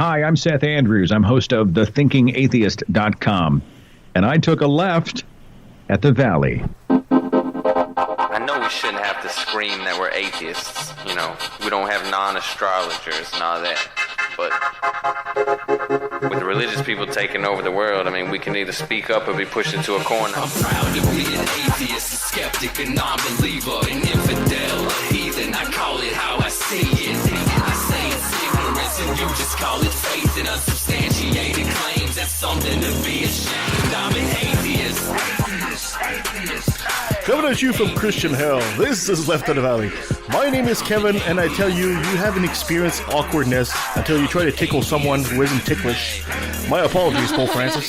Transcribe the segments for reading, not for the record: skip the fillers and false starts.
Hi, I'm Seth Andrews. I'm host of thethinkingatheist.com. And I took a left at the Valley. I know we shouldn't have to scream that we're atheists. You know, we don't have non-astrologers and all that. But with the religious people taking over the world, I mean, we can either speak up or be pushed into a corner. I'm proud to be an atheist, a skeptic, a non-believer, an infidel, a heathen. I call it how I see it. I say it's ignorance and you just call it faith in unsubstantiated claims. That's something to be ashamed. I'm an atheist. Coming at you from Christian Hell, this is Left of the Valley. My name is Kevin, and I tell you, you haven't experienced awkwardness until you try to tickle someone who isn't ticklish. My apologies, Pope Francis.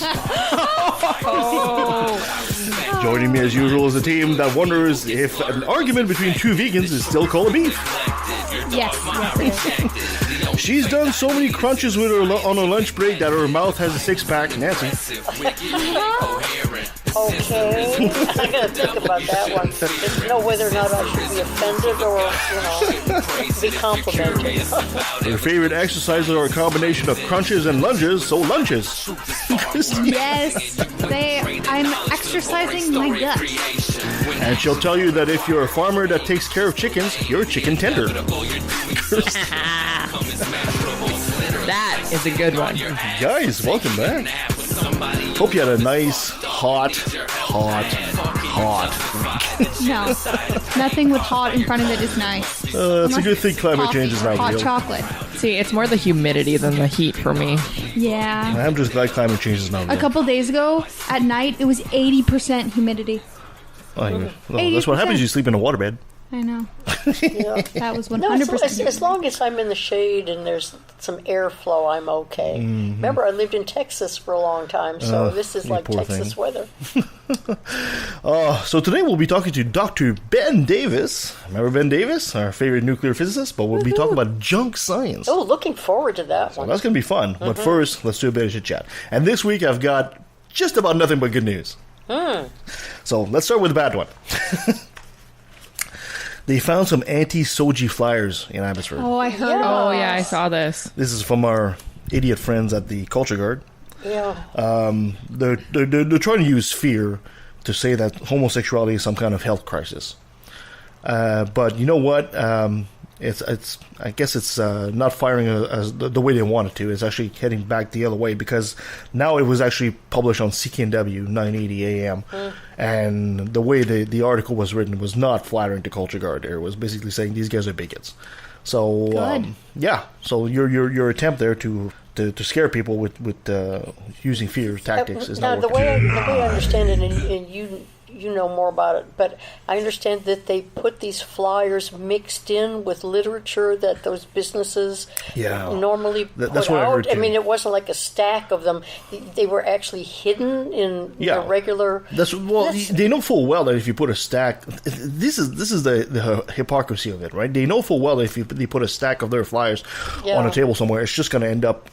Joining me as usual is a team that wonders if an argument between two vegans is still called a beef. Yes, it is. She's done so many crunches with her on her lunch break that her mouth has a six-pack. Nancy. Okay, I'm going to think about that one. Just know whether or not I should be offended or, be complimented. Her favorite exercises are a combination of crunches and lunges, so lunches. Yes, I'm exercising my guts. And she'll tell you that if you're a farmer that takes care of chickens, you're a chicken tender. That is a good one. Guys, welcome back. Hope you had a nice, hot No, nothing with hot in front of it is nice. It's a good thing climate Coffee change is or not hot real. chocolate. See, it's more the humidity than the heat for me. Yeah. I'm just glad climate change is not real. A couple days ago, at night, it was 80% humidity. Well, that's what happens. You sleep in a waterbed. I know. Yeah. That was 100%. No, as long as I'm in the shade and there's some airflow, I'm okay. Mm-hmm. Remember, I lived in Texas for a long time, so this is like Texas weather. So today we'll be talking to Dr. Ben Davis. Remember Ben Davis, our favorite nuclear physicist? But we'll be talking about junk science. Oh, looking forward to that So one. that's going to be fun. But first, let's do a bit of chit-chat. And this week I've got just about nothing but good news. So let's start with the bad one. They found some anti-soji flyers in Abbotsford. Oh, I heard. Oh, yeah, I saw this. This is from our idiot friends at the Culture Guard. Yeah. They're trying to use fear to say that homosexuality is some kind of health crisis. But you know what? It's I guess it's not firing as the way they want it to. It's actually heading back the other way because now it was actually published on CKNW 980 AM, and the way the article was written was not flattering to Culture Guard. It was basically saying these guys are bigots. So yeah, so your attempt there to scare people with using fear tactics is not working. The way I understand it, and you know more about it, but I understand that they put these flyers mixed in with literature that those businesses normally put that's what out. I heard too. I mean, it wasn't like a stack of them; they were actually hidden in the regular. They know full well that if you put a stack, this is the hypocrisy of it, right? They know full well that if they put a stack of their flyers on a table somewhere, it's just going to end up.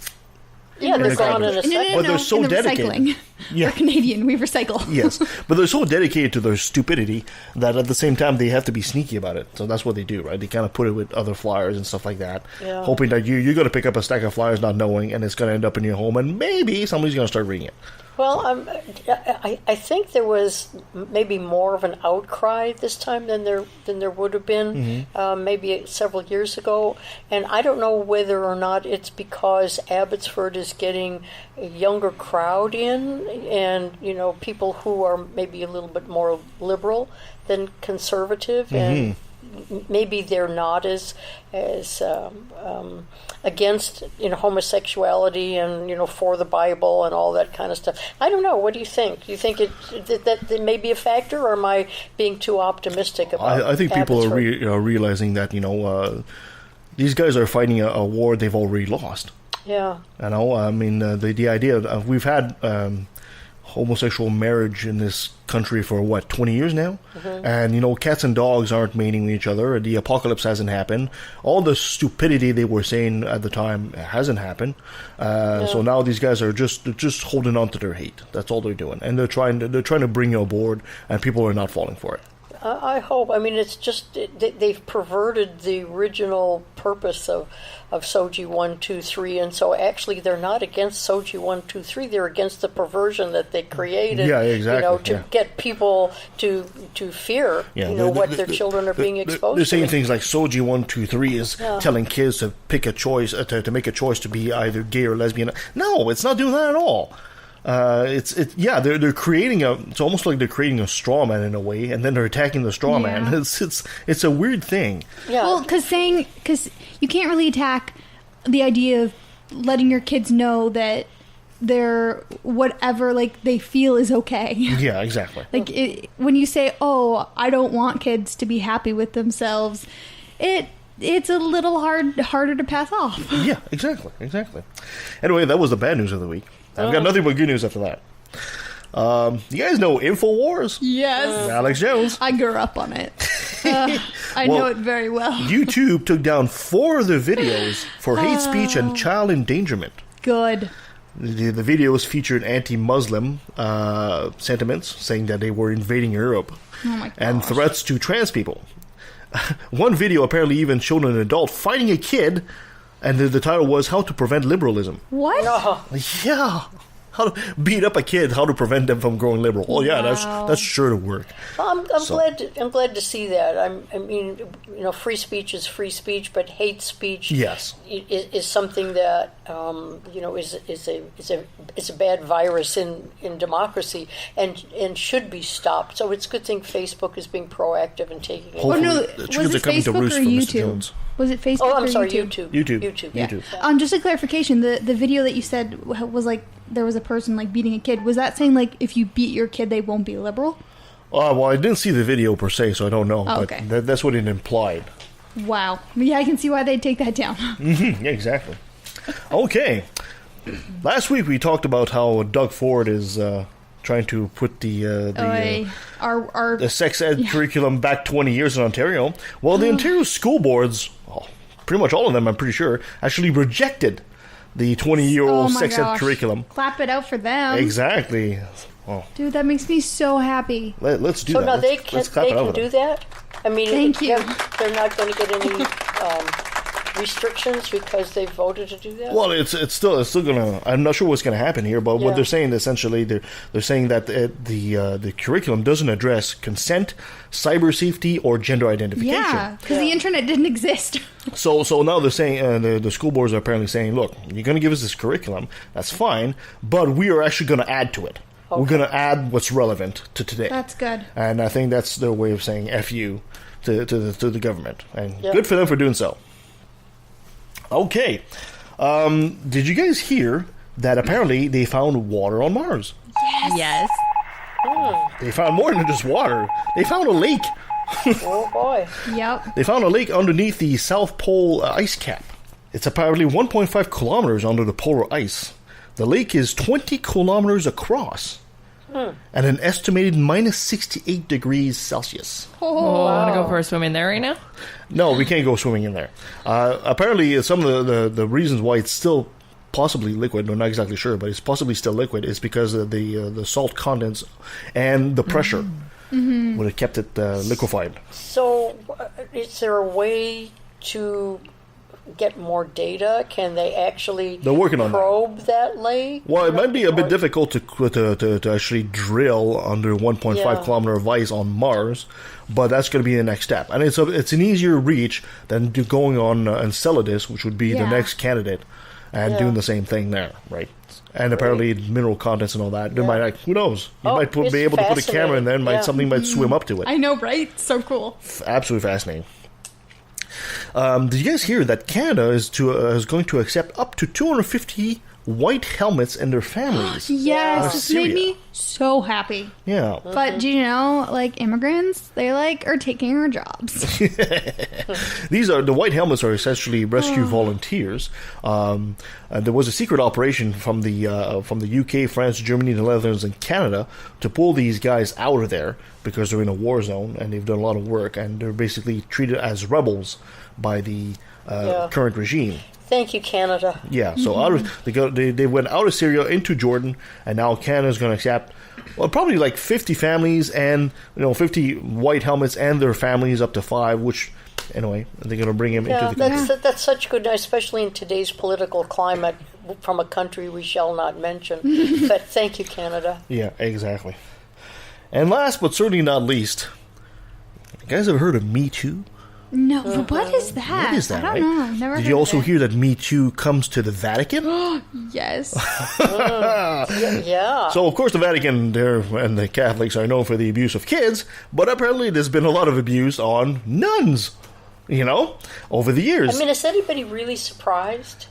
Yeah, they're gone in a second. No, But they're so in the dedicated. recycling. We're Canadian. We recycle. Yes, but they're so dedicated to their stupidity that at the same time they have to be sneaky about it. So that's what they do, right? They kind of put it with other flyers and stuff like that, hoping that you're going to pick up a stack of flyers not knowing, and it's going to end up in your home, and maybe somebody's going to start reading it. Well, I think there was maybe more of an outcry this time than there would have been maybe several years ago, and I don't know whether or not it's because Abbotsford is getting a younger crowd in, and people who are maybe a little bit more liberal than conservative, and maybe they're not as against homosexuality and for the Bible and all that kind of stuff. I don't know. What do you think? Do you think that may be a factor, or am I being too optimistic about? I think people Abbotsford? are realizing that these guys are fighting a war they've already lost. Yeah. I mean the idea of we've had homosexual marriage in this country for 20 years now, and cats and dogs aren't mating with each other. The apocalypse hasn't happened. All the stupidity they were saying at the time hasn't happened. So now these guys are just holding on to their hate. That's all they're doing, and they're trying to bring you aboard, and people are not falling for it. I hope. I mean, it's just they've perverted the original purpose of Soji 1, 2, 3, and so actually they're not against Soji 1, 2, 3. They're against the perversion that they created. Yeah, exactly. To get people to fear. What their children are being exposed to. They're saying things like Soji 1, 2, 3 is telling kids to pick a choice, to make a choice to be either gay or lesbian. No, it's not doing that at all. They're creating it's almost like they're creating a straw man in a way, and then they're attacking the straw man. It's a weird thing. Yeah. Well, because you can't really attack the idea of letting your kids know that they're whatever they feel is okay. Yeah, exactly. When you say, "Oh, I don't want kids to be happy with themselves," it's a little harder to pass off. Yeah, exactly. Anyway, that was the bad news of the week. I've got nothing but good news after that. You guys know InfoWars? Yes. Alex Jones. I grew up on it. I know it very well. YouTube took down 4 of their videos for hate speech and child endangerment. Good. The videos featured anti-Muslim sentiments, saying that they were invading Europe, and threats to trans people. One video apparently even showed an adult fighting a kid, and the title was "How to Prevent Liberalism." What? Yeah. How to beat up a kid, how to prevent them from growing liberal. Oh yeah, that's sure to work. Well, I'm glad to see that. I mean, free speech is free speech, but hate speech is something that is a bad virus in democracy and should be stopped. So it's a good thing Facebook is being proactive and taking it. Hopefully, Was it Facebook or YouTube? Was it Facebook? Oh, I'm or sorry, YouTube? YouTube. Yeah. YouTube. Just a clarification: the video that you said was there was a person beating a kid. Was that saying if you beat your kid, they won't be liberal? Well, I didn't see the video per se, so I don't know. Oh, but okay. That's what it implied. Wow. Yeah, I can see why they'd take that down. Mm-hmm. Yeah, exactly. Okay. Last week we talked about how Doug Ford is trying to put the sex ed curriculum back 20 years in Ontario. Well, the Ontario school boards, pretty much all of them, I'm pretty sure, actually rejected the 20-year-old sex ed curriculum. Clap it out for them. Exactly. Oh. Dude, that makes me so happy. Let's do that. So now they can do that? I mean, Thank you. They're not going to get any restrictions because they voted to do that? Well, it's still gonna. I'm not sure what's gonna happen here, but what they're saying essentially, they're saying that the curriculum doesn't address consent, cyber safety, or gender identification. Yeah, because the internet didn't exist. So now they're saying the school boards are apparently saying, look, you're gonna give us this curriculum, that's fine, but we are actually gonna add to it. Okay. We're gonna add what's relevant to today. That's good. And I think that's their way of saying F you to the government, and good for them for doing so. Okay. Did you guys hear that apparently they found water on Mars? Yes. They found more than just water. They found a lake. Oh, boy. Yep. They found a lake underneath the South Pole ice cap. It's apparently 1.5 kilometers under the polar ice. The lake is 20 kilometers across and an estimated minus 68 degrees Celsius. Oh, I want to go for a swim in there right now? No, we can't go swimming in there. Apparently, some of the reasons why it's still possibly liquid, we're not exactly sure, but it's possibly still liquid, is because of the salt contents and the pressure would have kept it liquefied. So, is there a way to get more data? Can they actually probe that lake? Well, it might be a bit difficult to actually drill under 1.5 kilometer of ice on Mars, but that's going to be the next step. And it's an easier reach than going on Enceladus, which would be the next candidate, and doing the same thing there, right? And apparently mineral contents and all that. They might, who knows? You might be able to put a camera in there and something might swim up to it. I know, right? So cool. Absolutely fascinating. Did you guys hear that Canada is going to accept up to 250 white helmets and their families? Yes, this made me so happy. Yeah. But do you know, immigrants, they are taking our jobs. The white helmets are essentially rescue volunteers. There was a secret operation from the UK, France, Germany, the Netherlands, and Canada to pull these guys out of there because they're in a war zone and they've done a lot of work and they're basically treated as rebels by the current regime. Thank you, Canada. Yeah, so they went out of Syria into Jordan, and now Canada's going to accept, well, probably like 50 families and 50 white helmets and their families up to 5. Which, anyway, they're going to bring him into the country. That's such good, especially in today's political climate, from a country we shall not mention. But thank you, Canada. Yeah, exactly. And last but certainly not least, you guys ever heard of Me Too? No, but what is that? What is that? I don't know. I've never Did heard you also of it. hear that Me Too comes to the Vatican? Yes. Yeah. So, of course, the Vatican and the Catholics are known for the abuse of kids, but apparently there's been a lot of abuse on nuns, over the years. I mean, is anybody really surprised?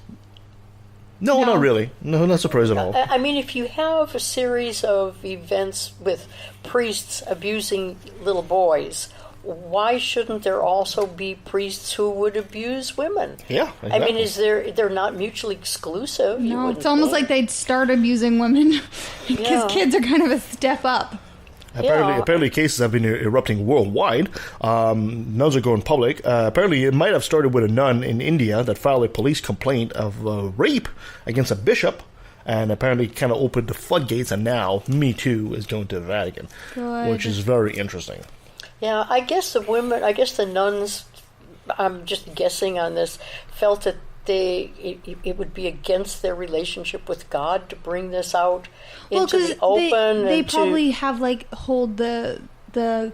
No, not really. No, not surprised at all. I mean, if you have a series of events with priests abusing little boys, why shouldn't there also be priests who would abuse women? Yeah, exactly. I mean, they're not mutually exclusive. No, it's almost like they'd start abusing women because kids are kind of a step up. Apparently, cases have been erupting worldwide. Nuns are going public. Apparently, it might have started with a nun in India that filed a police complaint of rape against a bishop, and apparently kind of opened the floodgates, and now Me Too is going to the Vatican, which is very interesting. Yeah, I guess the nuns, I'm just guessing on this, felt that it would be against their relationship with God to bring this out into the open. They probably have hold the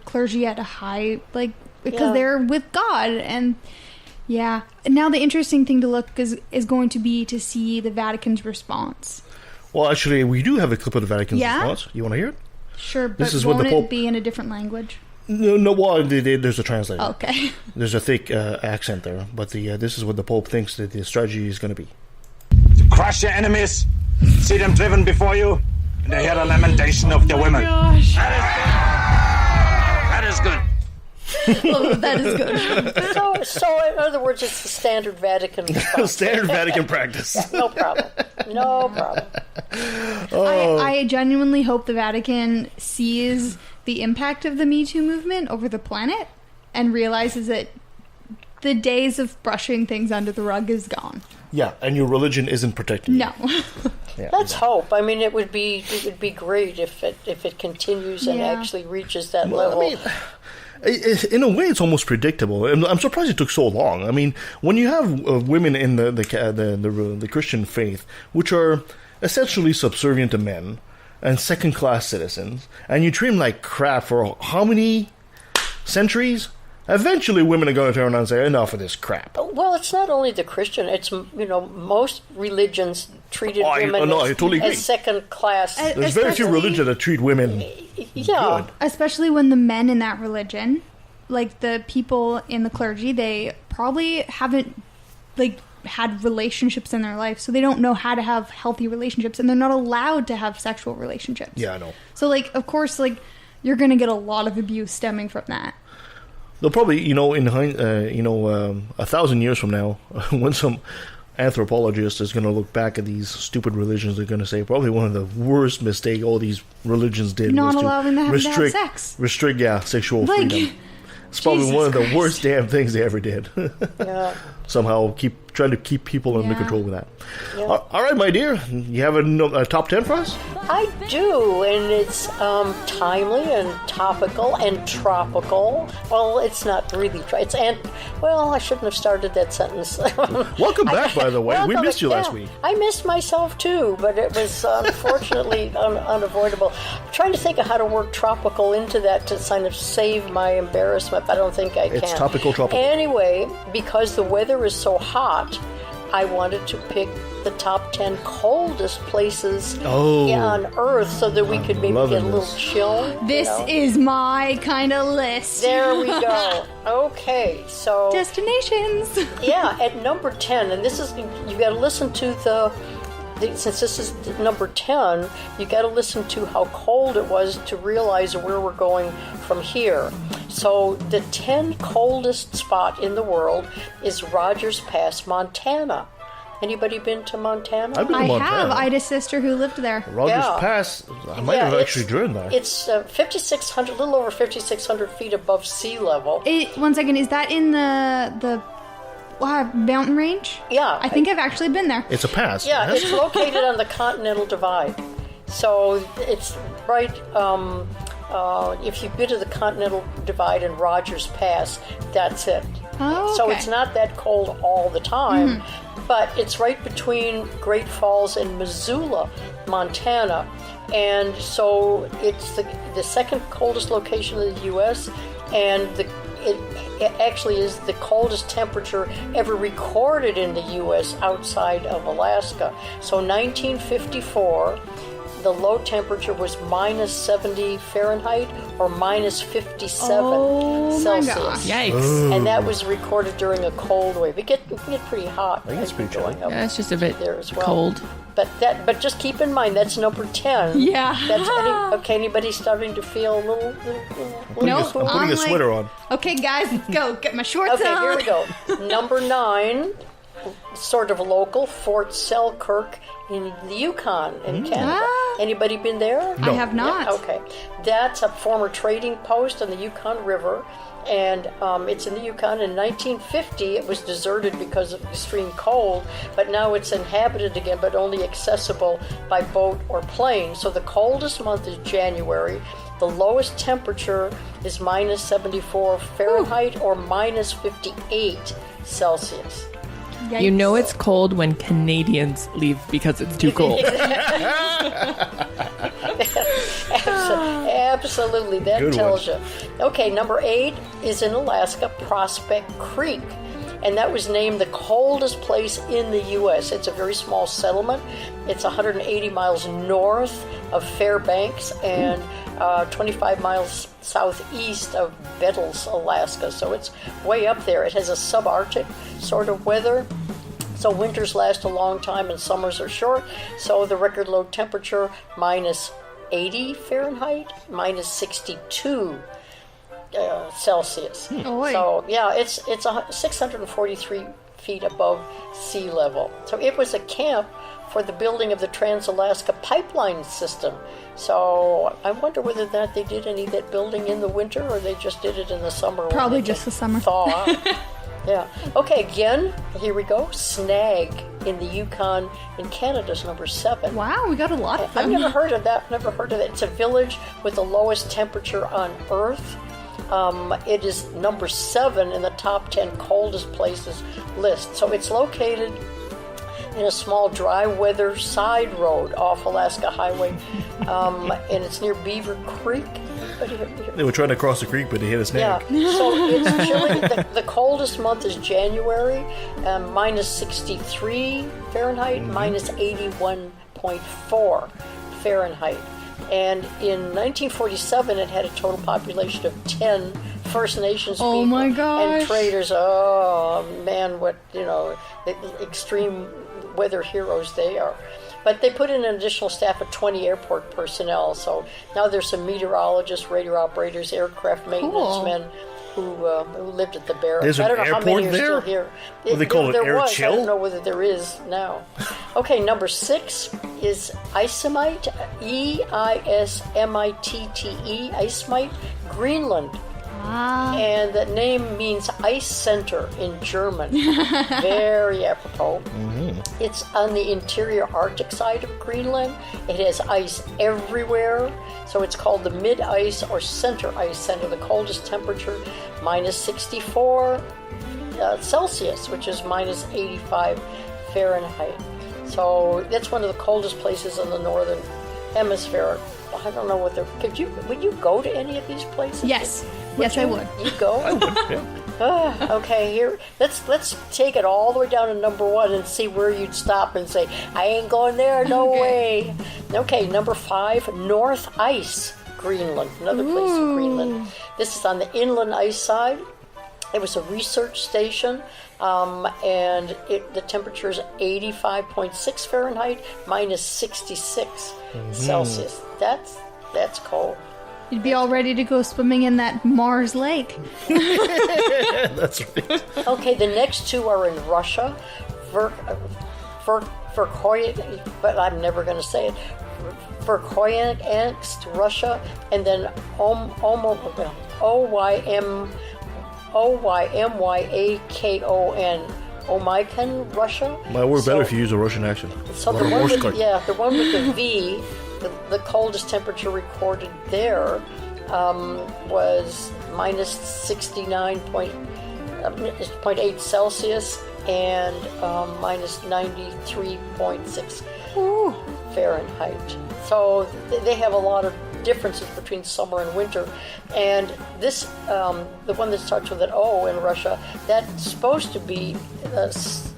clergy at a high because they're with God, and now the interesting thing to look is going to be to see the Vatican's response. Well, actually, we do have a clip of the Vatican's response. You want to hear it? Sure, but this is won't what the Pope... it be in a different language? No. Well, there's a translator. Okay. There's a thick accent there, but this is what the Pope thinks that the strategy is going to be. To crush your enemies, see them driven before you, and hear the lamentation of the women. Gosh. That is good. Oh, that is good. So in other words, it's the standard Vatican response. Standard Vatican practice. Yeah, no problem. I genuinely hope the Vatican sees the impact of the Me Too movement over the planet and realizes that the days of brushing things under the rug is gone. Yeah, and your religion isn't protecting you. No. Let's hope. I mean, it would be great if it continues and actually reaches that level. I mean, in a way, it's almost predictable. And I'm surprised it took so long. I mean, when you have women in the Christian faith, which are essentially subservient to men and second-class citizens, and you treat them like crap for how many centuries? Eventually, women are going to turn around and say, enough of this crap. Well, it's not only the Christian. It's, most religions treated women as second class. There's very few religions that treat women good. Especially when the men in that religion, like the people in the clergy, they probably haven't, had relationships in their life, so they don't know how to have healthy relationships, and they're not allowed to have sexual relationships. Yeah, I know. So, of course, you're going to get a lot of abuse stemming from that. They'll probably, in 1,000 years from now, when some anthropologist is going to look back at these stupid religions, they're going to say probably one of the worst mistakes all these religions did not was allowing them to have sex. Restrict, sexual freedom. It's probably one of the worst damn things they ever did. Somehow trying to keep people under control with that. Yeah. All right, my dear, you have a top 10 for us? I do, and it's timely and topical and tropical. Well, it's not really. I shouldn't have started that sentence. Welcome back, by the way. We missed you last week. I missed myself too, but it was unfortunately unavoidable. I'm trying to think of how to work tropical into that to kind of save my embarrassment. I don't think I can. It's topical. Anyway, because the weather is so hot, I wanted to pick the top 10 coldest places on Earth so that we could maybe get a little chill. This is my kind of list. There we go. Okay, so... Destinations. Yeah, at number 10, and this is... You got to listen to since this is number 10, you got to listen to how cold it was to realize where we're going from here. So the 10 coldest spot in the world is Rogers Pass, Montana. Anybody been to Montana? I've been to Montana. I have. I had a sister who lived there. Rogers Pass, I might have actually driven there. It's 5,600, a little over 5,600 feet above sea level. One second, is that in the mountain range? Yeah. I think I've actually been there. It's a pass. Yeah, yes? it's located on the Continental Divide. So it's right, if you've been to the Continental Divide and Rogers Pass, that's it. Oh, So okay. it's not that cold all the time, but it's right between Great Falls and Missoula, Montana. And so it's the second coldest location in the U.S., and it actually is the coldest temperature ever recorded in the U.S. outside of Alaska. So 1954, the low temperature was minus 70 Fahrenheit or minus 57 Oh, my Celsius. gosh. Yikes. And that was recorded during a cold wave. It get pretty hot. think it's pretty going chilly. up Yeah, it's just a bit there as well. cold. But just keep in mind that's number 10. Yeah. That's anybody starting to feel a little Nope. I'm putting I'm a like- sweater on. Okay, guys, let's go. Get my shorts Okay, on. here we go. Number 9, sort of local, Fort Selkirk in the Yukon in Canada. Ah. Anybody been there? I have not. Yeah, okay. That's a former trading post on the Yukon River, and it's in the Yukon. In 1950, it was deserted because of extreme cold, but now it's inhabited again, but only accessible by boat or plane. So the coldest month is January. The lowest temperature is minus 74 Fahrenheit or minus 58 Celsius. Yikes. You know it's cold when Canadians leave because it's too cold. Absolutely, that Good tells you. Okay, number 8 is in Alaska, Prospect Creek. And that was named the coldest place in the U.S. It's a very small settlement. It's 180 miles north of Fairbanks and 25 miles southeast of Bettles, Alaska. So it's way up there. It has a subarctic sort of weather. So winters last a long time and summers are short. So the record low temperature, minus 80 Fahrenheit, minus 62 Celsius. Oy. So yeah, it's 643 feet above sea level. So it was a camp for the building of the Trans-Alaska Pipeline System. So I wonder whether that they did any of that building in the winter or they just did it in the summer. when Probably they just could the summer. Thaw out. Yeah. Okay, again, here we go. Snag in the Yukon in Canada's number 7. Wow, we got a lot of I've them. never heard of that. Never heard of it. It's a village with the lowest temperature on Earth. It is number 7 in the top 10 coldest places list. So it's located in a small dry weather side road off Alaska Highway, and it's near Beaver Creek. They were trying to cross the creek, but they hit a Yeah, snag. so it's chilly. The coldest month is January, minus 63 Fahrenheit, minus 81.4 Fahrenheit. And in 1947, it had a total population of 10 First Nations people. Oh my gosh. And traders. Oh man, what, the extreme weather heroes they are. But they put in an additional staff of 20 airport personnel. So now there's some meteorologists, radio operators, aircraft maintenance men who lived at the barracks. There's an I don't know how many airport are still there? here. What do they call it, There air was. I chill? don't know whether there is now. Okay, number 6 is Isemite, E-I-S-M-I-T-T-E, Isemite, Greenland. Ah, And that name means ice center in German. Very apropos. It's on the interior Arctic side of Greenland. It has ice everywhere. So it's called the mid-ice or center ice center. The coldest temperature, minus 64 Celsius, which is minus 85 Fahrenheit. So that's one of the coldest places in the northern hemisphere. I don't know what they're... Would you go to any of these places? yes. Yes, I would. You go? I would, okay, here, let's take it all the way down to number 1 and see where you'd stop and say, I ain't going there, no way. Okay, number 5, North Ice, Greenland, another place in Greenland. This is on the inland ice side. It was a research station, and the temperature is 85.6 Fahrenheit, minus 66 Celsius. That's cold. You'd be all ready to go swimming in that Mars lake. That's right. Okay, the next 2 are in Russia. Verkhoyansk, but I'm never going to say it. Verkhoyansk, Russia, and then Oymyakon, Omyken, Russia. Might work better if you use a Russian accent. So Or the a one, Morse with, code. the one with the V, the coldest temperature recorded there was minus 69.8 Celsius and minus 93.6 Fahrenheit. So they have a lot of differences between summer and winter. And this, the one that starts with an O in Russia, that's supposed to be, that's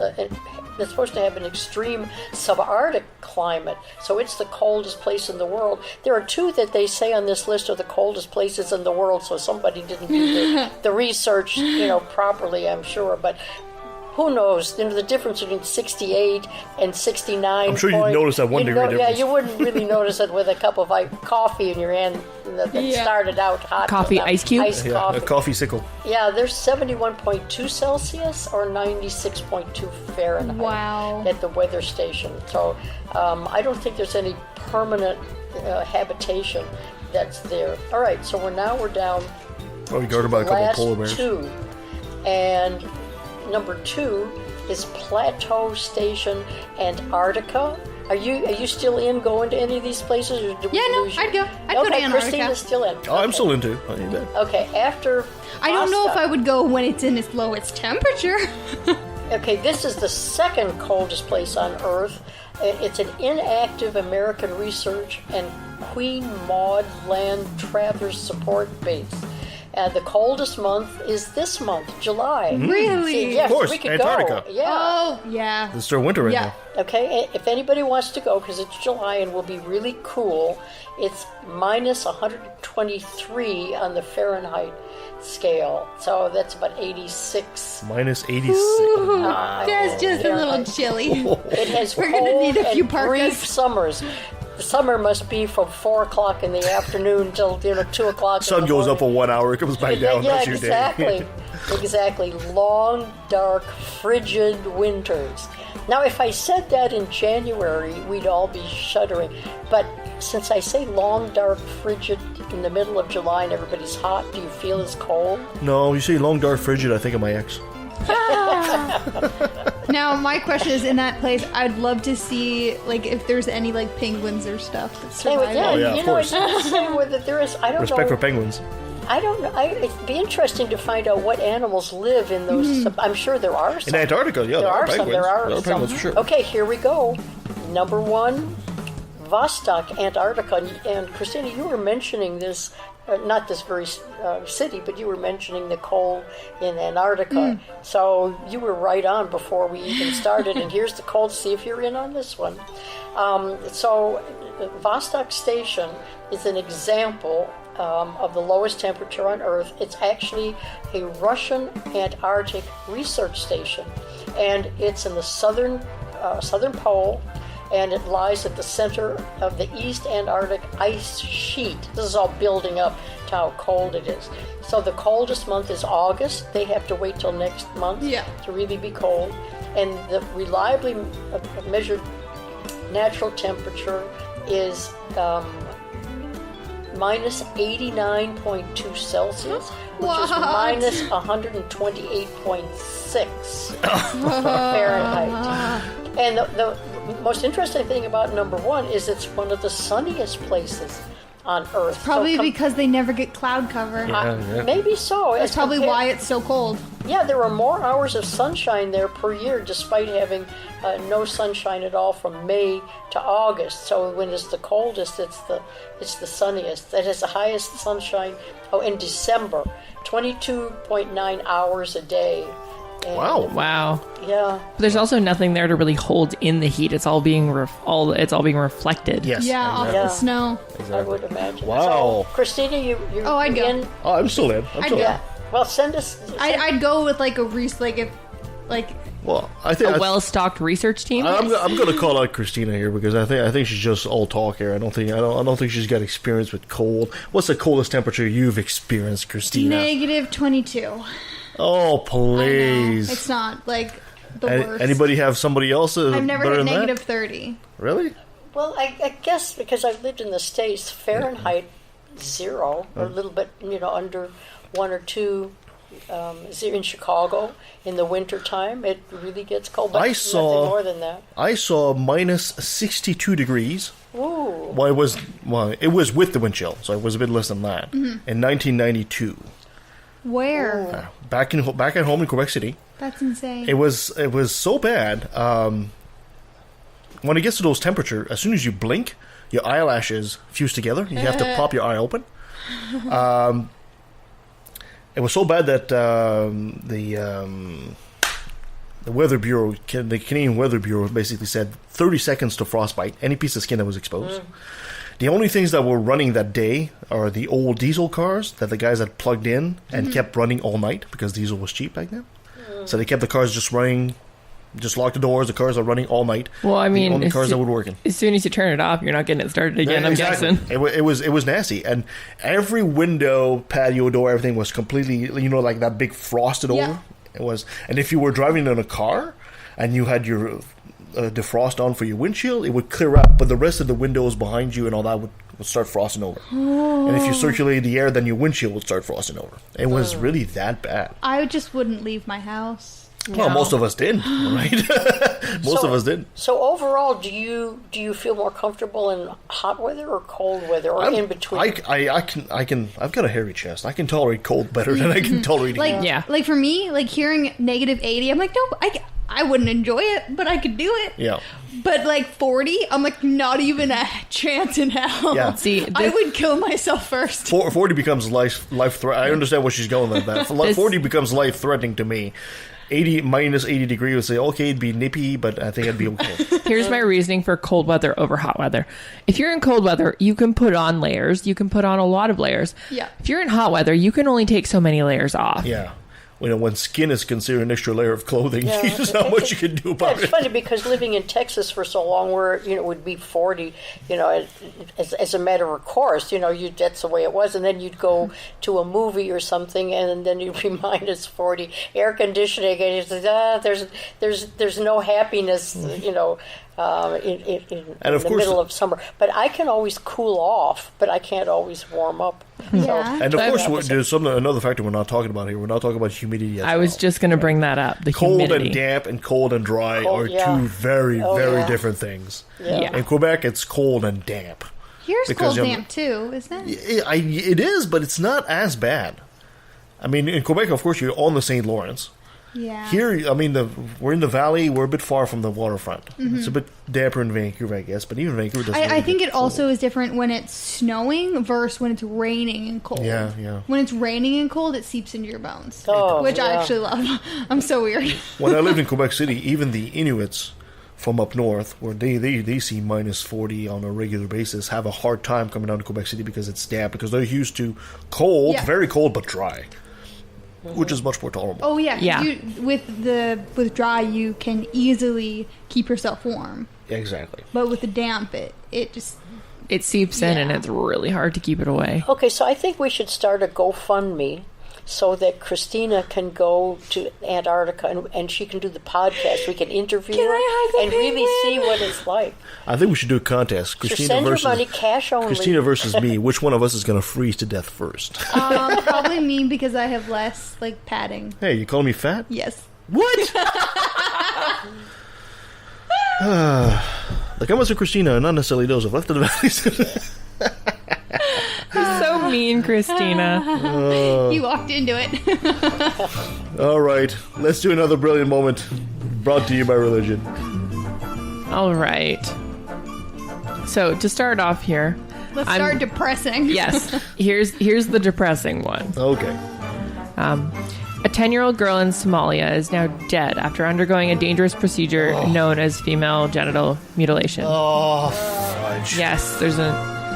supposed to have an extreme subarctic climate. So it's the coldest place in the world. There are two that they say on this list are the coldest places in the world, so somebody didn't do the research, properly, I'm sure. But who knows? The difference between 68 and 69. I'm sure you'd notice that 1 degree difference. Yeah, you wouldn't really notice it with a cup of coffee in your hand that started out hot. Coffee, ice cube? Iced coffee. A coffee sickle. Yeah, there's 71.2 Celsius or 96.2 Fahrenheit Wow. at the weather station. So I don't think there's any permanent habitation that's there. All right, so we're down Probably guarded by a couple of last polar bears. two. And number 2 is Plateau Station, Antarctica. Are you still in going to any of these places? Or do we lose you? I'd go. I'd go to Antarctica. Christina's still in. Oh, I'm still into it. You bet. Okay, after I don't know if Asta- I would go when it's in its lowest temperature. Okay, this is the second coldest place on Earth. It's an inactive American research and Queen Maud Land Traverse Support Base. The coldest month is this month, July. Really? See, yes, Of course, we could Antarctica. go. Yeah. Oh, yeah. It's still winter right Yeah. now. Okay, if anybody wants to go, because it's July and will be really cool, it's minus 123 on the Fahrenheit scale. So that's about 86. Minus 86. Ooh, that's just a little chilly. It has We're gonna cold need a few and parkas. brief summers. The summer must be from 4 o'clock in the afternoon till 2 o'clock. Sun in the goes morning. up for 1 hour, it comes back down. Yeah, That's your exactly. day. Exactly. Long, dark, frigid winters. Now, if I said that in January, we'd all be shuddering. But since I say long, dark, frigid in the middle of July and everybody's hot, do you feel as cold? No, you say long, dark, frigid, I think of my ex. Now, my question is, in that place, I'd love to see, like, if there's any, like, penguins or stuff that survive. Yeah, Oh, yeah, you of know, course. it's the same with it. There is, I don't Respect know. for penguins. I don't know. It'd be interesting to find out what animals live in those. I'm sure there are some. In Antarctica, yeah, There are some. penguins. There are some. penguins for sure. Okay, here we go. Number 1, Vostok, Antarctica. And Christina, you were mentioning this, not this very city, but you were mentioning the cold in Antarctica. So you were right on before we even started. And here's the cold. See if you're in on this one. So Vostok Station is an example of the lowest temperature on Earth. It's actually a Russian Antarctic research station, and it's in the southern pole, and it lies at the center of the East Antarctic ice sheet. This is all building up to how cold it is. So the coldest month is August. They have to wait till next month to really be cold, and the reliably measured natural temperature is minus 89.2 Celsius, which is minus 128.6 Fahrenheit. And the most interesting thing about number 1 is it's one of the sunniest places on Earth. Probably because they never get cloud cover. Maybe so. That's probably why it's so cold. Yeah, there are more hours of sunshine there per year, despite having no sunshine at all from May to August. So when it's the coldest, it's the sunniest. It has the highest sunshine. In December, 22.9 hours a day. And, Wow. Yeah. But there's also nothing there to really hold in the heat. It's all being it's all being reflected. Yes. Yeah, off the snow. I would imagine. Wow. So, Christina, you I'd go. in? Oh, I'm still in. Yeah. Well, send us. I'd go with, like, Well, I think A well-stocked research team. I'm going to call out Christina here because I think she's just all talk here. I don't think she's got experience with cold. What's the coldest temperature you've experienced, Christina? negative 22. Oh, I please! know. It's not, like, the worst. Anybody have somebody else? I've never better hit than negative that? 30. Really? Well, I guess because I've lived in the States, Fahrenheit 0, or a little bit, under 1 or 2 is it in Chicago in the wintertime? It really gets cold, but nothing more than that. I saw minus 62 degrees. Ooh. Well, it was with the wind chill, so it was a bit less than that. In 1992. Where? Back at home in Quebec City. That's insane. It was so bad. When it gets to those temperatures, as soon as you blink, your eyelashes fuse together. You have to pop your eye open. It was so bad that the Weather Bureau, the Canadian Weather Bureau, basically said 30 seconds to frostbite any piece of skin that was exposed. The only things that were running that day are the old diesel cars that the guys had plugged in and kept running all night because diesel was cheap back then. So they kept the cars just running. Just lock the doors. The cars are running all night. Well, I mean, the only cars that were working. As soon as you turn it off, you're not getting it started again. Yeah, exactly. I'm guessing it was nasty, and every window, patio door, everything was completely, like that big frosted over. It was, and if you were driving in a car and you had your defrost on for your windshield, it would clear up, but the rest of the windows behind you and all that would start frosting over. And if you circulated the air, then your windshield would start frosting over. It was really that bad. I just wouldn't leave my house. Well, most of us didn't, right? Most of us didn't. So overall, do you feel more comfortable in hot weather or cold weather, or in between? I've got a hairy chest. I can tolerate cold better than I can tolerate heat. Like for me, like hearing negative 80, I'm like, no, I wouldn't enjoy it, but I could do it. Yeah. But like 40, I'm like, not even a chance in hell. Yeah. See, I would kill myself first. 40 becomes life threatening. I understand where she's going with that. 40 becomes life threatening to me. minus 80 degrees would say, okay, it'd be nippy, but I think it'd be okay. Here's my reasoning for cold weather over hot weather. If you're in cold weather, you can put on layers. You can put on a lot of layers. Yeah. If you're in hot weather, you can only take so many layers off. Yeah. When skin is considered an extra layer of clothing, there's not much you can do about it. It's funny because living in Texas for so long, where it would be 40, as a matter of course, that's the way it was, and then you'd go to a movie or something, and then you'd be minus 40, air conditioning, and you say, there's no happiness, in the middle of summer. But I can always cool off, but I can't always warm up. Yeah. And of course, there's another factor we're not talking about here. We're not talking about humidity. I was just going to bring that up. The cold humidity. and damp and cold and dry are two very, different things. Yeah. In Quebec, it's cold and damp. Here's cold damp too, isn't it? It is, but it's not as bad. I mean, in Quebec, of course, you're on the St. Lawrence. Yeah. Here, I mean, we're in the valley. We're a bit far from the waterfront. It's a bit damper in Vancouver, I guess. But even Vancouver doesn't. I think it also is different when it's snowing versus when it's raining and cold. Yeah. When it's raining and cold, it seeps into your bones, which I actually love. I'm so weird. When I lived in Quebec City, even the Inuits from up north, where they see minus 40 on a regular basis, have a hard time coming down to Quebec City because it's damp, because they're used to cold, very cold, but dry. Which is much more tolerable. Oh yeah. With dry, you can easily keep yourself warm. Exactly. But with the damp, it just seeps in, and it's really hard to keep it away. Okay, so I think we should start a GoFundMe so that Christina can go to Antarctica and she can do the podcast. We can interview her and really see what it's like. I think we should do a contest. Christina send versus your money cash only. Christina versus me. Which one of us is going to freeze to death first? Probably me, because I have less padding. Hey, you calling me fat? Yes. What? The comments of Christina are not necessarily those of Left of the Valleys. So mean, Christina. You walked into it. All right, let's do another brilliant moment brought to you by religion. All right. So to start off here, let's start depressing. Yes. Here's the depressing one. Okay. A 10-year-old girl in Somalia is now dead after undergoing a dangerous procedure known as female genital mutilation. Oh, fudge. Yes, there's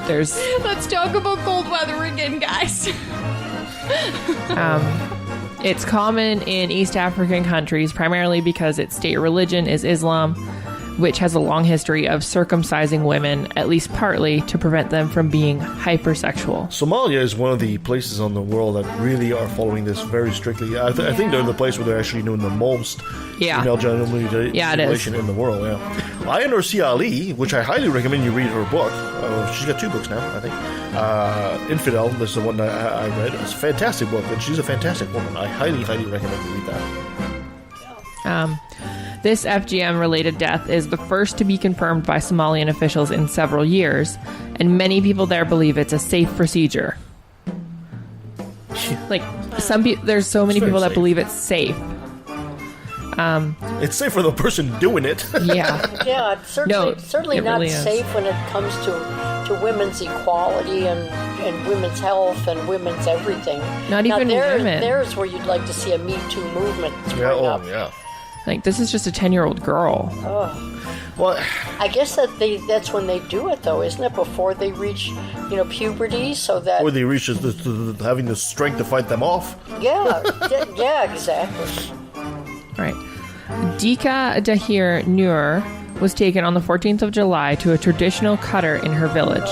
Let's talk about cold weather again, guys. It's common in East African countries, primarily because its state religion is Islam. which has a long history of circumcising women, at least partly, to prevent them from being hypersexual. Somalia is one of the places on the world that really are following this very strictly. I think they're the place where they're actually doing the most female genital mutilation in the world. Yeah, Ayaan Hirsi Ali, which I highly recommend you read her book. She's got 2 books now, I think. Infidel, this is the one that I read. It's a fantastic book, and she's a fantastic woman. I highly, highly recommend you read that. This FGM-related death is the first to be confirmed by Somalian officials in several years, and many people there believe it's a safe procedure. Like, there's so many people that believe it's safe. It's safe for the person doing it. Yeah. Yeah, it's certainly it not really safe when it comes to women's equality and women's health and women's everything. Not even women. There's where you'd like to see a Me Too movement spring up. Yeah. Like, this is just a 10-year-old girl. Oh. Well, I guess that's when they do it, though, isn't it? Before they reach, puberty, so that... Or they reach having the strength to fight them off. Yeah, yeah, exactly. Right. Dika Dahir Nur was taken on the 14th of July to a traditional cutter in her village.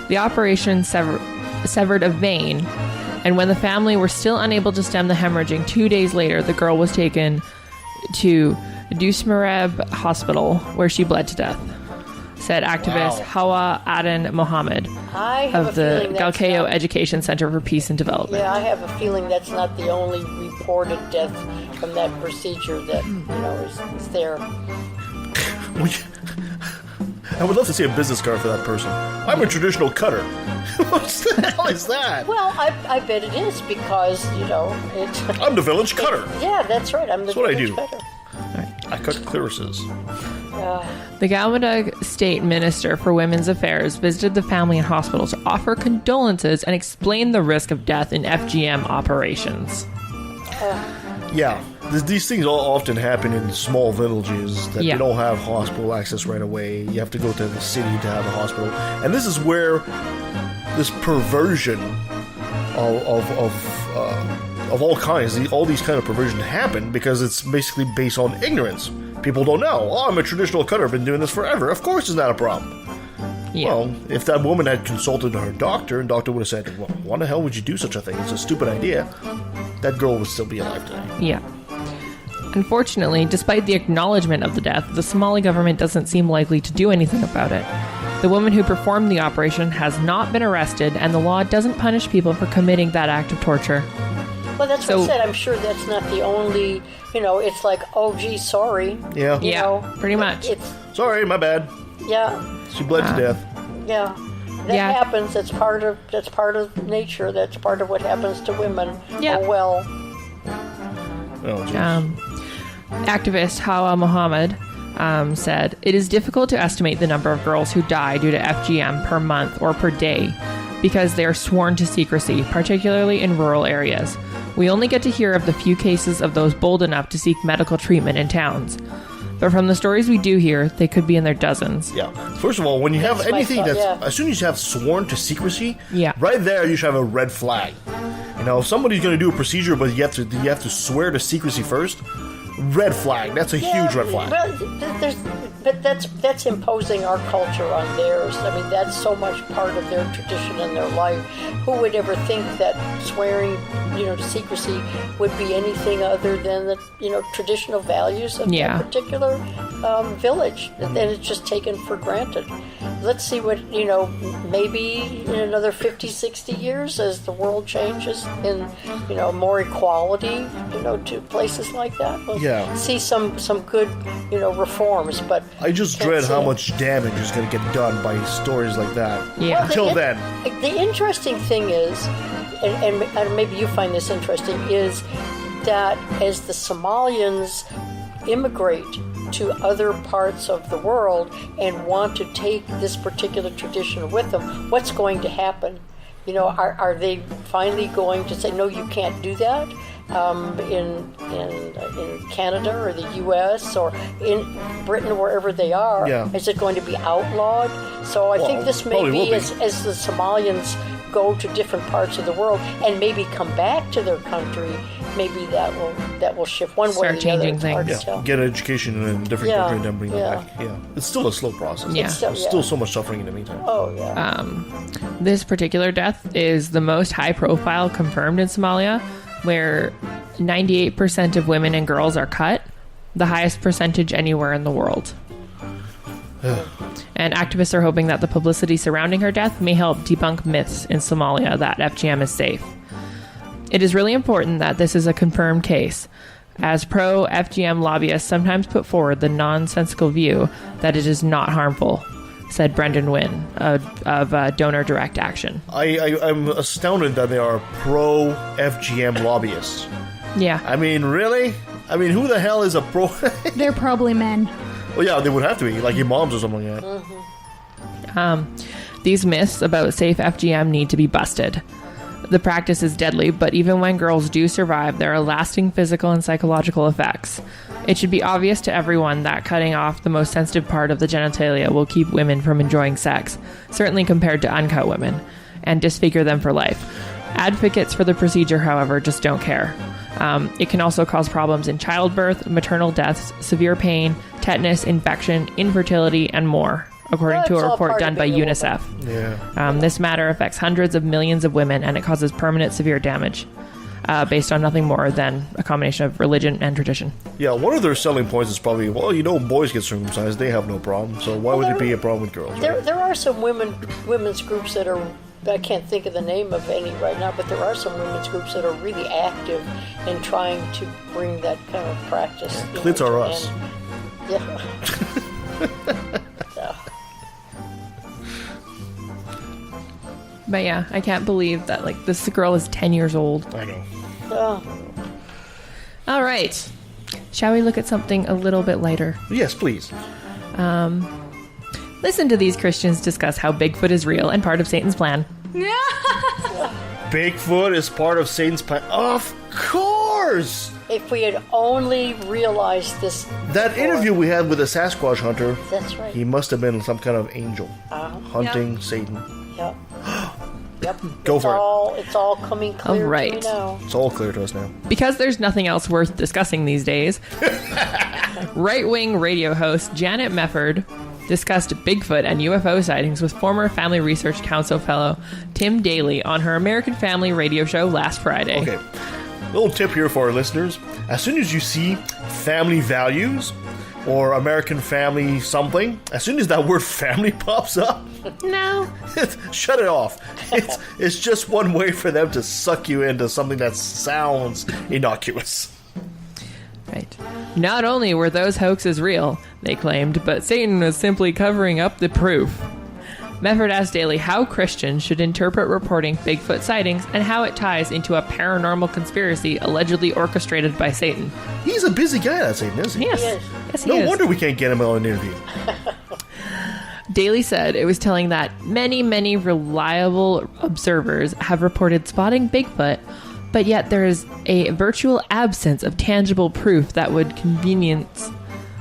The operation severed a vein, and when the family were still unable to stem the hemorrhaging, 2 days later, the girl was taken to Dusmareb Hospital, where she bled to death, said activist Hawa Aden Mohammed of the Galkayo Education Center for Peace and Development. Yeah, I have a feeling that's not the only reported death from that procedure that, is there. I would love to see a business card for that person. I'm a traditional cutter. What the hell is that? Well, I bet it is because, it's... I'm the village cutter. Yeah, that's right. I'm the village cutter. I cut clitorises. The Galmudug State Minister for Women's Affairs visited the family and hospital to offer condolences and explain the risk of death in FGM operations. Yeah, these things all often happen in small villages that they don't have hospital access right away. You have to go to the city to have a hospital. And this is where this perversion of all kinds, all these kind of perversion happen because it's basically based on ignorance. People don't know. Oh, I'm a traditional cutter. I've been doing this forever. Of course it's not a problem. Yeah. Well, if that woman had consulted her doctor, and doctor would have said, well, why the hell would you do such a thing? It's a stupid idea. That girl would still be alive today. Yeah. Unfortunately, despite the acknowledgement of the death, the Somali government doesn't seem likely to do anything about it. The woman who performed the operation has not been arrested, and the law doesn't punish people for committing that act of torture. Well, that's what I said. I'm sure that's not the only, it's like, oh, gee, sorry. Yeah. Pretty much. Sorry, my bad. Yeah. She bled to death. Yeah. That happens. That's part of nature. That's part of what happens to women. Yeah. Oh, well. Activist Hawa Mohammed said, it is difficult to estimate the number of girls who die due to FGM per month or per day because they are sworn to secrecy, particularly in rural areas. We only get to hear of the few cases of those bold enough to seek medical treatment in towns. But from the stories we do hear, they could be in their dozens. Yeah. First of all, when you have anything as soon as you have sworn to secrecy, right there you should have a red flag. If somebody's going to do a procedure, but you have to swear to secrecy first, red flag. That's a huge red flag. But that's imposing our culture on theirs. I mean, that's so much part of their tradition and their life. Who would ever think that swearing, to secrecy would be anything other than the, traditional values of that particular village? And it's just taken for granted. Let's see what, maybe in another 50, 60 years as the world changes in, more equality, to places like that. We'll see some good, reforms, but I just dread how much damage is going to get done by stories like that. Yeah. Well, Until then. The interesting thing is, and maybe you find this interesting, is that as the Somalians immigrate to other parts of the world and want to take this particular tradition with them, what's going to happen? Are they finally going to say, no, you can't do that? In Canada or the U.S. or in Britain, wherever they are, is it going to be outlawed? So I think this may be as the Somalians go to different parts of the world and maybe come back to their country maybe that will shift one way or Start the other. changing It's hard to things. tell. Get education in a different country and then bring them back. Yeah, it's still a slow process. Yeah. There's still so much suffering in the meantime. Oh yeah. This particular death is the most high profile confirmed in Somalia, where 98% of women and girls are cut, the highest percentage anywhere in the world. And activists are hoping that the publicity surrounding her death may help debunk myths in Somalia that FGM is safe. It is really important that this is a confirmed case, as pro-FGM lobbyists sometimes put forward the nonsensical view that it is not harmful, said Brendan Wynn of Donor Direct Action. I'm astounded that they are pro-FGM lobbyists. Yeah. I mean, really? I mean, who the hell is a pro... They're probably men. Well, yeah, they would have to be, like imams or something like that. These myths about safe FGM need to be busted. The practice is deadly, but even when girls do survive, there are lasting physical and psychological effects. It should be obvious to everyone that cutting off the most sensitive part of the genitalia will keep women from enjoying sex, certainly compared to uncut women, and disfigure them for life. Advocates for the procedure, however, just don't care. It can also cause problems in childbirth, maternal deaths, severe pain, tetanus, infection, infertility, and more, according to a report done by UNICEF. Yeah. This matter affects hundreds of millions of women, and it causes permanent severe damage based on nothing more than a combination of religion and tradition. Yeah, one of their selling points is probably, well, you know, boys get circumcised, they have no problem, so why would it be a problem with girls? Right? There are some women's groups that are, I can't think of the name of any right now, but there are some women's groups that are really active in trying to bring that kind of practice. Clits are us. Yeah. But yeah, I can't believe that, like, this girl is 10 years old. I know. Oh. All right. Shall we look at something a little bit lighter? Yes, please. Listen to these Christians discuss how Bigfoot is real and part of Satan's plan. Bigfoot is part of Satan's plan. Of course! If we had only realized this. That before. interview we had with the Sasquatch hunter, That's right. he must have been some kind of angel hunting Satan. Yep. Yep. Go for it. It's all coming clear All right. to me now. It's all clear to us now. Because there's nothing else worth discussing these days, right-wing radio host Janet Mefford discussed Bigfoot and UFO sightings with former Family Research Council fellow Tim Daly on her American Family radio show last Friday. Okay. Little tip here for our listeners. As soon as you see family values or American family something, as soon as that word family pops up, No. shut it off. It's just one way for them to suck you into something that sounds innocuous. Right. Not only were those hoaxes real, they claimed, but Satan was simply covering up the proof. Mefford asked Daly how Christians should interpret reporting Bigfoot sightings and how it ties into a paranormal conspiracy allegedly orchestrated by Satan. He's a busy guy, that Satan, isn't he? Yes. Yes. Yes, he No is. wonder we can't get him on an interview. Daly said it was telling that many, many reliable observers have reported spotting Bigfoot, but yet there is a virtual absence of tangible proof that would convince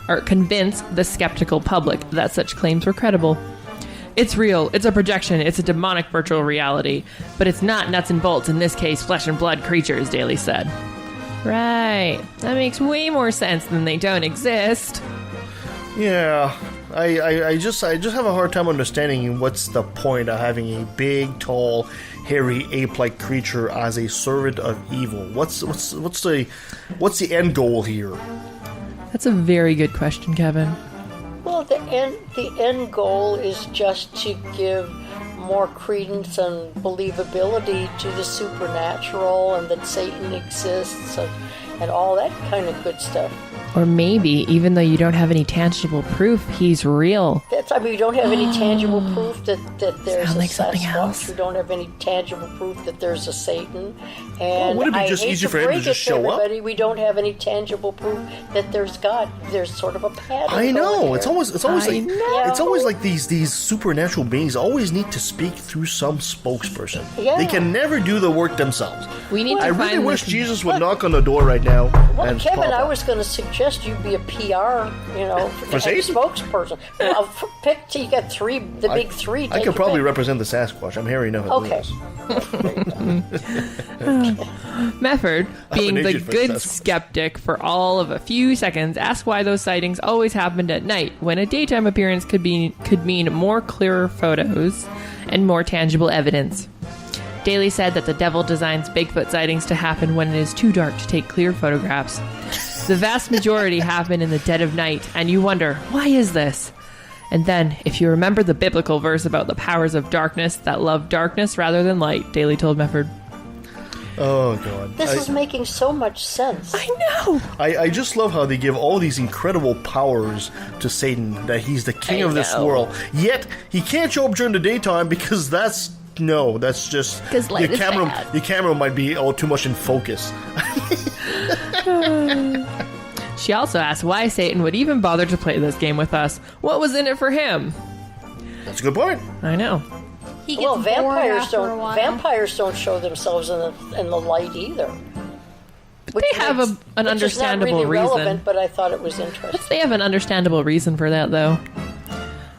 the skeptical public that such claims were credible. It's real, it's a projection, it's a demonic virtual reality, but it's not nuts and bolts, in this case, flesh and blood creatures, Daly said. Right, that makes way more sense than they don't exist. Yeah, I just have a hard time understanding what's the point of having a big, tall, hairy, ape-like creature as a servant of evil. What's the end goal here? That's a very good question, Kevin. Well, the end goal is just to give more credence and believability to the supernatural and that Satan exists and all that kind of good stuff. Or maybe, even though you don't have any tangible proof, he's real. We don't have any tangible proof that there's Sound a like something Sasquatch. else. We don't have any tangible proof that there's a Satan. And wouldn't it be just I hate easier to for him to break just it show up? everybody, we don't have any tangible proof that there's God. There's sort of a pattern. I know. going It's here. always I like know. it's always like these supernatural beings always need to speak through some spokesperson. Yeah. They can never do the work themselves. We need to I find really wish this- Jesus would knock on the door right now. Well, and Kevin, pop I up. was going to suggest suggest you be a PR, For Satan? spokesperson. Well, you got the big three. I could probably represent the Sasquatch. I'm hairy enough. Okay. Mefford, being the agent for good Sasquatch. skeptic for all of a few seconds, asked why those sightings always happened at night, when a daytime appearance could mean more clearer photos and more tangible evidence. Daly said that the devil designs Bigfoot sightings to happen when it is too dark to take clear photographs. The vast majority happen in the dead of night, and you wonder, why is this? And then, if you remember the biblical verse about the powers of darkness that love darkness rather than light, Daly told Mefford. Oh, God. This is making so much sense. I know! I just love how they give all these incredible powers to Satan, that he's the king of this world. Yet, he can't show up during the daytime because that's just... 'Cause light is bad. Your camera might be too much in focus. She also asked why Satan would even bother to play this game with us. What was in it for him? That's a good point. I know. He gets bored after a while. Vampires don't show themselves in the light either. But they have an understandable which is not really reason. relevant, but I thought it was interesting. They have an understandable reason for that, though.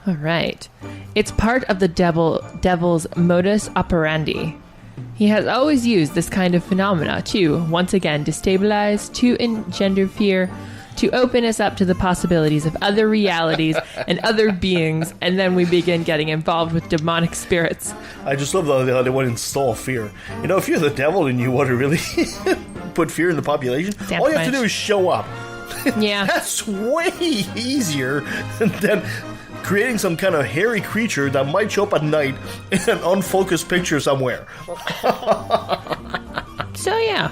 All right. It's part of the devil's modus operandi. He has always used this kind of phenomena to, once again, destabilize, to engender fear, to open us up to the possibilities of other realities and other beings, and then we begin getting involved with demonic spirits. I just love how they want to install fear. If you're the devil and you want to really put fear in the population, all you have to do is show up. Yeah. That's way easier than creating some kind of hairy creature that might show up at night in an unfocused picture somewhere. So yeah,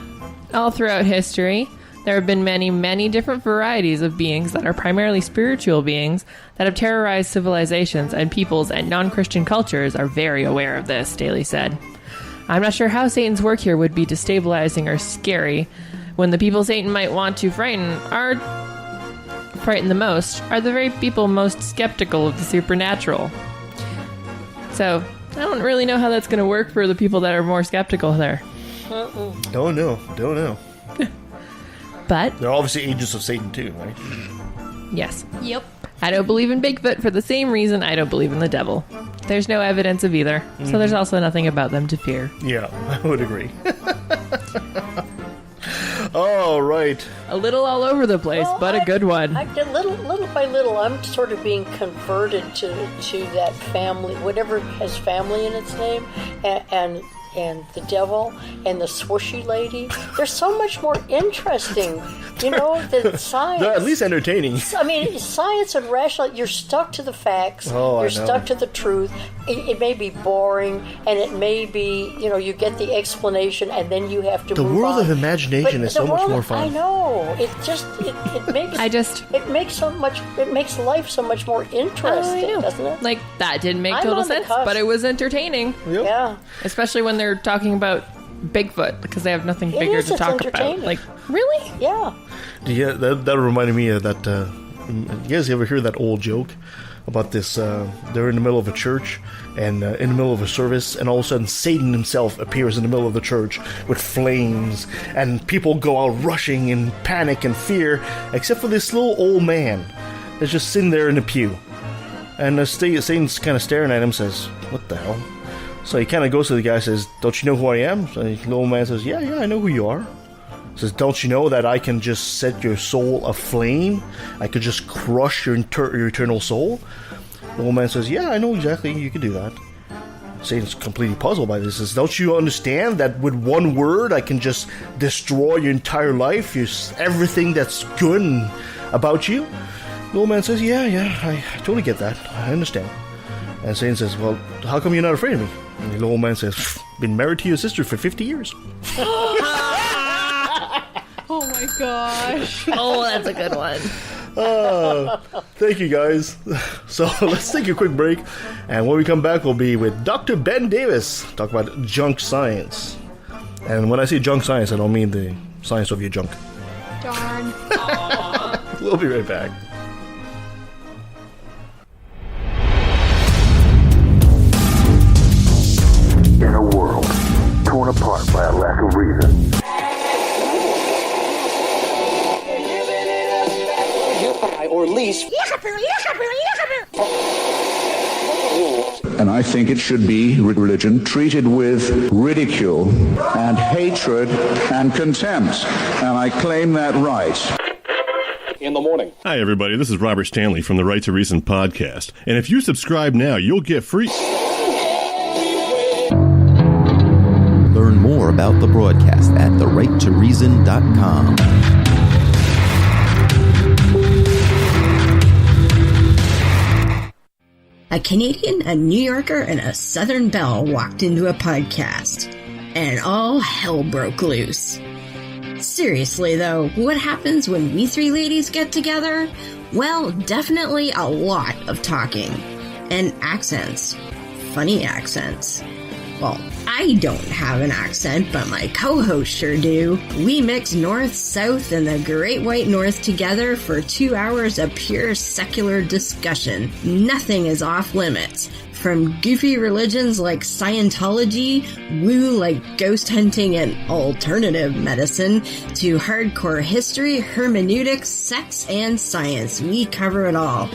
all throughout history, there have been many, many different varieties of beings that are primarily spiritual beings that have terrorized civilizations, and peoples and non-Christian cultures are very aware of this, Daly said. I'm not sure how Satan's work here would be destabilizing or scary, when the people Satan might want to frighten the most are the very people most skeptical of the supernatural. So, I don't really know how that's going to work for the people that are more skeptical there. Don't know. But They're obviously agents of Satan too, right? yes, Yep. I don't believe in Bigfoot for the same reason I don't believe in the devil. There's no evidence of either, so there's also nothing about them to fear. Yeah, I would agree. All right. A little all over the place, but a good one. Little by little, I'm sort of being converted to that family, whatever has family in its name, and the devil and the swooshy lady. They're so much more interesting, than science. They're at least entertaining. I mean, science and rational, you're stuck to the facts. You're stuck to the truth. It may be boring, and it may be, you get the explanation, and then you have to The move world on. of imagination is so much more fun. I know. It just, it makes it makes life so much more interesting, doesn't it? Like, that didn't make I'm total on the sense, cusp. but it was entertaining. Yep. Yeah. Especially when they're talking about Bigfoot, because they have nothing bigger is, to it's talk about. entertaining. Like, really? Yeah. Yeah, that reminded me of that. You guys ever hear that old joke about this? They're in the middle of a church and in the middle of a service, and all of a sudden Satan himself appears in the middle of the church with flames, and people go out rushing in panic and fear, except for this little old man that's just sitting there in the pew. And Satan's kind of staring at him, says, "What the hell?" So he kind of goes to the guy and says, "Don't you know who I am?" So the little man says, Yeah, I know who you are. Says, "Don't you know that I can just set your soul aflame? I could just crush your eternal soul?" The old man says, "Yeah, I know exactly. You could do that." Satan's completely puzzled by this. Says, "Don't you understand that with one word I can just destroy your entire life, everything that's good about you?" The old man says, Yeah, I totally get that. I understand." And Satan says, "Well, how come you're not afraid of me?" And the old man says, "Been married to your sister for 50 years. Oh my gosh. Oh, that's a good one. Thank you, guys. So let's take a quick break, and when we come back, we'll be with Dr. Ben Davis, talk about junk science. And when I say junk science, I don't mean the science of your junk. Darn. We'll be right back. In a world torn apart by a lack of reason, police. And I think it should be religion treated with ridicule and hatred and contempt. And I claim that right. In the morning. Hi, everybody. This is Robert Stanley from the Right to Reason podcast. And if you subscribe now, you'll get free. Learn more about the broadcast at therighttoreason.com. A Canadian, a New Yorker, and a Southern belle walked into a podcast, and all hell broke loose. Seriously, though, what happens when we three ladies get together? Well, definitely a lot of talking. And accents. Funny accents. Well, I don't have an accent, but my co-hosts sure do. We mix North, South, and the Great White North together for 2 hours of pure secular discussion. Nothing is off limits. From goofy religions like Scientology, woo like ghost hunting and alternative medicine, to hardcore history, hermeneutics, sex, and science. We cover it all.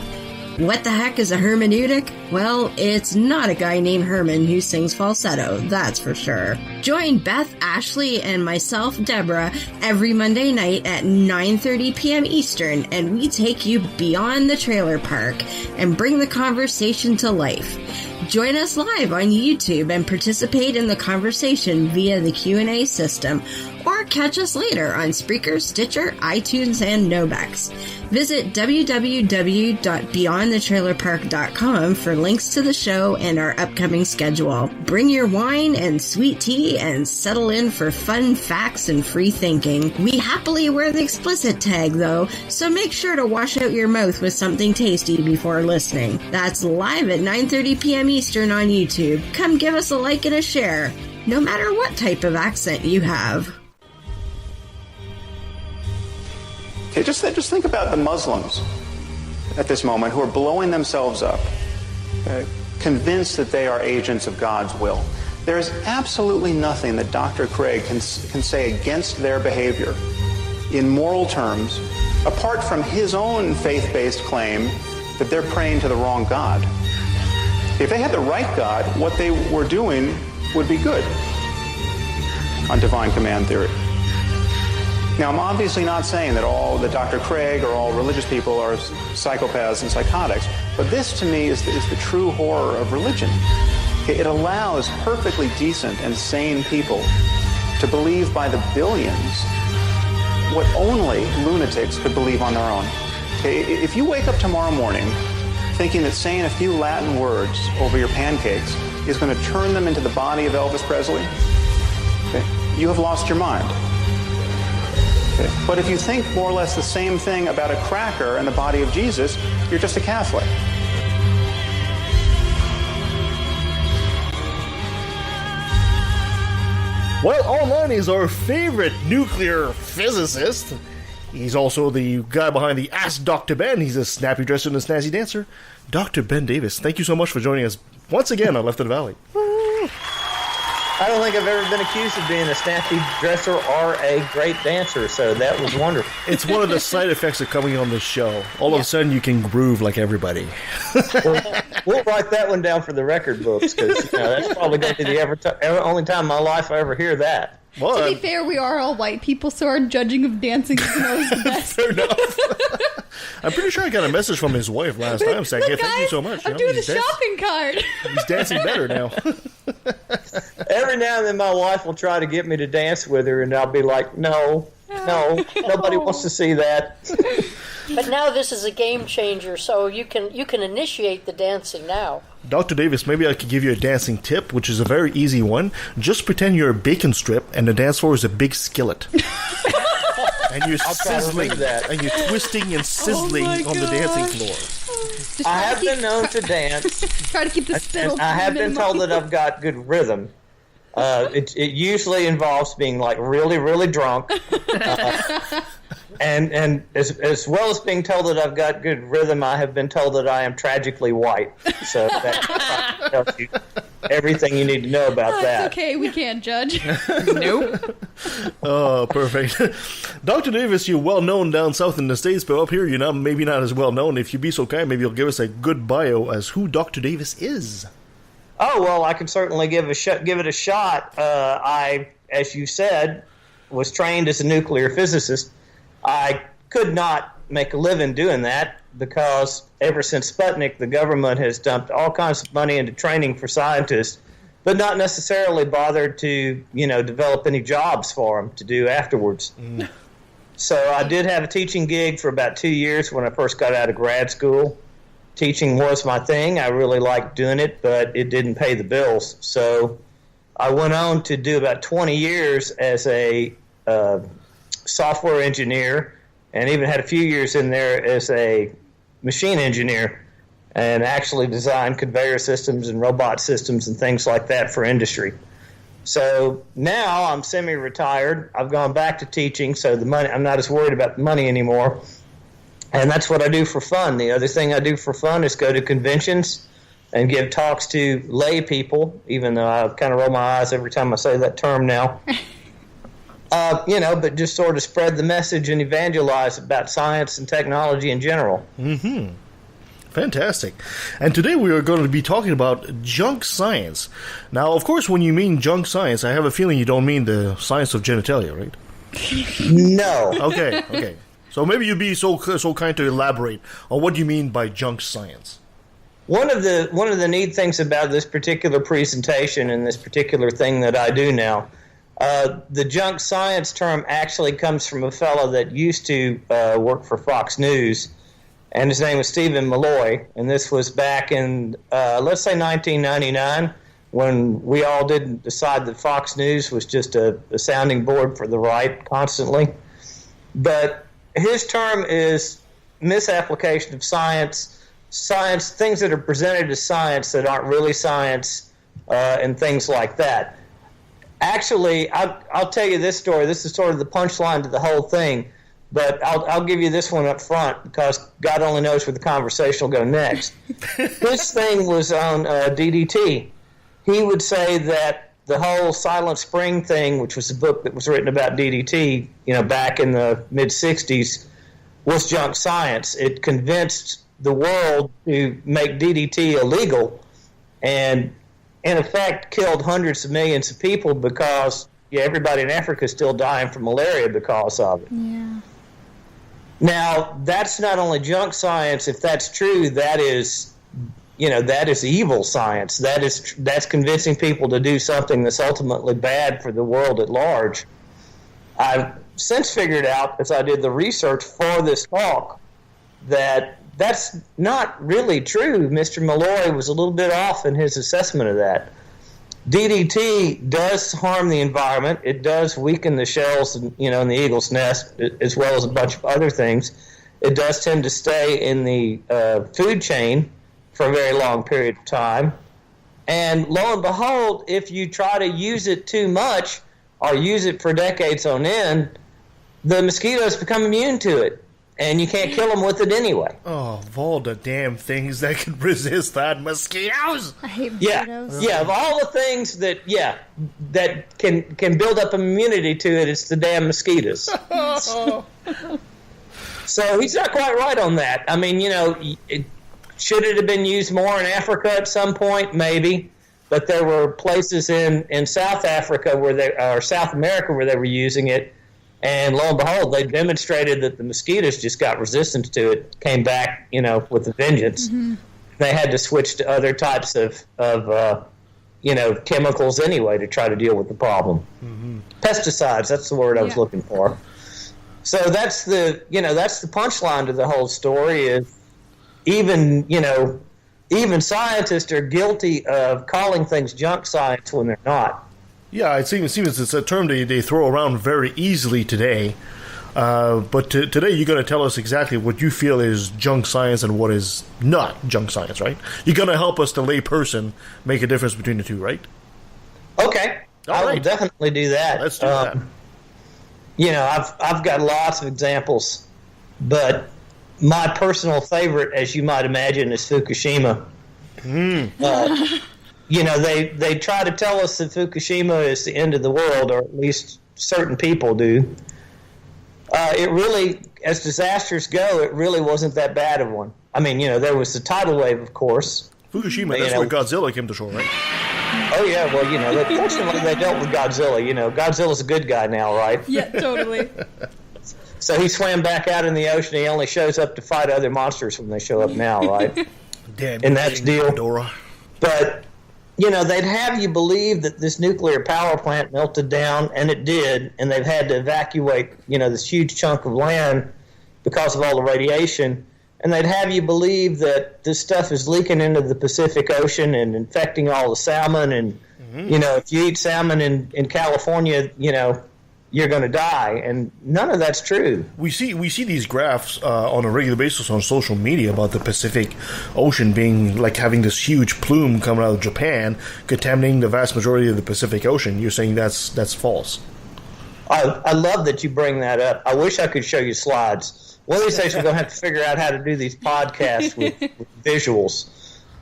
What the heck is a hermeneutic? Well, it's not a guy named Herman who sings falsetto, that's for sure. Join Beth, Ashley, and myself, Deborah, every Monday night at 9:30 p.m. Eastern, and we take you beyond the trailer park and bring the conversation to life. Join us live on YouTube and participate in the conversation via the Q&A system, or catch us later on Spreaker, Stitcher, iTunes, and Nobex. Visit www.beyondthetrailerpark.com for links to the show and our upcoming schedule. Bring your wine and sweet tea and settle in for fun facts and free thinking. We happily wear the explicit tag, though, so make sure to wash out your mouth with something tasty before listening. That's live at 9:30 p.m. Eastern on YouTube. Come give us a like and a share, no matter what type of accent you have. Okay, just think about the Muslims at this moment who are blowing themselves up, convinced that they are agents of God's will. There is absolutely nothing that Dr. Craig can say against their behavior in moral terms, apart from his own faith-based claim that they're praying to the wrong God. If they had the right God, what they were doing would be good on divine command theory. Now, I'm obviously not saying that Dr. Craig or all religious people are psychopaths and psychotics, but this to me is the true horror of religion. It allows perfectly decent and sane people to believe by the billions what only lunatics could believe on their own. Okay, if you wake up tomorrow morning thinking that saying a few Latin words over your pancakes is going to turn them into the body of Elvis Presley, okay, you have lost your mind. Okay. But if you think more or less the same thing about a cracker and the body of Jesus, you're just a Catholic. Well, online is our favorite nuclear physicist. He's also the guy behind the Ask Dr. Ben. He's a snappy dresser and a snazzy dancer. Dr. Ben Davis, thank you so much for joining us once again on Left of the Valley. I don't think I've ever been accused of being a snappy dresser or a great dancer, so that was wonderful. It's one of the side effects of coming on this show. All of a sudden, you can groove like everybody. We'll write that one down for the record books, because that's probably going to be the only time in my life I ever hear that. Well, to be fair, we are all white people, so our judging of dancing isn't always the best. Fair enough. I'm pretty sure I got a message from his wife last time saying, "Hey, thank you so much." I'm doing the shopping cart. He's dancing better now. Every now and then my wife will try to get me to dance with her, and I'll be like, no, nobody wants to see that. But now this is a game changer, so you can initiate the dancing now. Dr. Davis, maybe I could give you a dancing tip, which is a very easy one. Just pretend you're a bacon strip and the dance floor is a big skillet. And you're sizzling, and you're twisting and sizzling on the dancing floor. I have been known to dance. Try to keep the spittle. I have been told that I've got good rhythm. It usually involves being like really, really drunk. And as well as being told that I've got good rhythm, I have been told that I am tragically white. So that tells you everything you need to know about that. It's okay, we can't judge. Nope. Oh, perfect. Dr. Davis, you're well known down south in the States, but up here you're maybe not as well known. If you be so kind, maybe you'll give us a good bio as who Dr. Davis is. Oh, well, I can certainly give it a shot. I, as you said, was trained as a nuclear physicist. I could not make a living doing that because ever since Sputnik, the government has dumped all kinds of money into training for scientists, but not necessarily bothered to, develop any jobs for them to do afterwards. Mm. So I did have a teaching gig for about 2 years when I first got out of grad school. Teaching was my thing. I really liked doing it, but it didn't pay the bills. So I went on to do about 20 years as a software engineer, and even had a few years in there as a machine engineer, and actually designed conveyor systems and robot systems and things like that for industry. So now I'm semi-retired. I've gone back to teaching, so I'm not as worried about the money anymore. And that's what I do for fun. The other thing I do for fun is go to conventions and give talks to lay people, even though I kind of roll my eyes every time I say that term now. But just sort of spread the message and evangelize about science and technology in general. Mm-hmm. Fantastic. And today we are going to be talking about junk science. Now, of course, when you mean junk science, I have a feeling you don't mean the science of genitalia, right? No. Okay. So maybe you'd be so kind to elaborate on what you mean by junk science. One of the neat things about this particular presentation and this particular thing that I do now, the junk science term actually comes from a fellow that used to work for Fox News, and his name was Stephen Malloy, and this was back in, let's say 1999, when we all didn't decide that Fox News was just a sounding board for the right constantly. But his term is misapplication of science, things that are presented as science that aren't really science, and things like that. Actually, I'll tell you this story. This is sort of the punchline to the whole thing, but I'll give you this one up front because God only knows where the conversation will go next. This thing was on DDT. He would say that the whole Silent Spring thing, which was a book that was written about DDT, back in the mid-'60s, was junk science. It convinced the world to make DDT illegal and, in effect, killed hundreds of millions of people because everybody in Africa is still dying from malaria because of it. Yeah. Now, that's not only junk science. If that's true, that is evil science. That's convincing people to do something that's ultimately bad for the world at large. I've since figured out, as I did the research for this talk, that that's not really true. Mr. Malloy was a little bit off in his assessment of that. DDT does harm the environment. It does weaken the shells, in the eagle's nest, as well as a bunch of other things. It does tend to stay in the food chain for a very long period of time. And lo and behold, if you try to use it too much or use it for decades on end, the mosquitoes become immune to it, and you can't kill them with it anyway. Oh, of all the damn things that can resist that, mosquitoes! I hate mosquitoes. Yeah, of all the things that can build up immunity to it, it's the damn mosquitoes. So he's not quite right on that. I mean, should it have been used more in Africa at some point? Maybe. But there were places in South Africa or South America where they were using it, and lo and behold, they demonstrated that the mosquitoes just got resistant to it, came back, with a vengeance. Mm-hmm. They had to switch to other types of chemicals anyway to try to deal with the problem. Mm-hmm. Pesticides, that's the word I was looking for. So that's the punchline to the whole story is even scientists are guilty of calling things junk science when they're not. Yeah, it seems it's a term they throw around very easily today. But today you're going to tell us exactly what you feel is junk science and what is not junk science, right? You're going to help us, the lay person, make a difference between the two, right? Okay. I will definitely do that. Let's do that. I've got lots of examples, but my personal favorite, as you might imagine, is Fukushima. They try to tell us that Fukushima is the end of the world, or at least certain people do. It really, as disasters go, it really wasn't that bad of one. I mean, there was the tidal wave, of course. Fukushima, that's where Godzilla came to shore, right? Oh, yeah, well, fortunately they dealt with Godzilla. Godzilla's a good guy now, right? Yeah, totally. So he swam back out in the ocean. He only shows up to fight other monsters when they show up now, right? Damn, and that's the deal. Dora. But, they'd have you believe that this nuclear power plant melted down, and it did, and they've had to evacuate, this huge chunk of land because of all the radiation. And they'd have you believe that this stuff is leaking into the Pacific Ocean and infecting all the salmon. And, if you eat salmon in California, you're going to die. And none of that's true. We see these graphs on a regular basis on social media about the Pacific Ocean being like having this huge plume coming out of Japan, contaminating the vast majority of the Pacific Ocean. You're saying that's false. I love that you bring that up. I wish I could show you slides. One of these days we're going to have to figure out how to do these podcasts with visuals.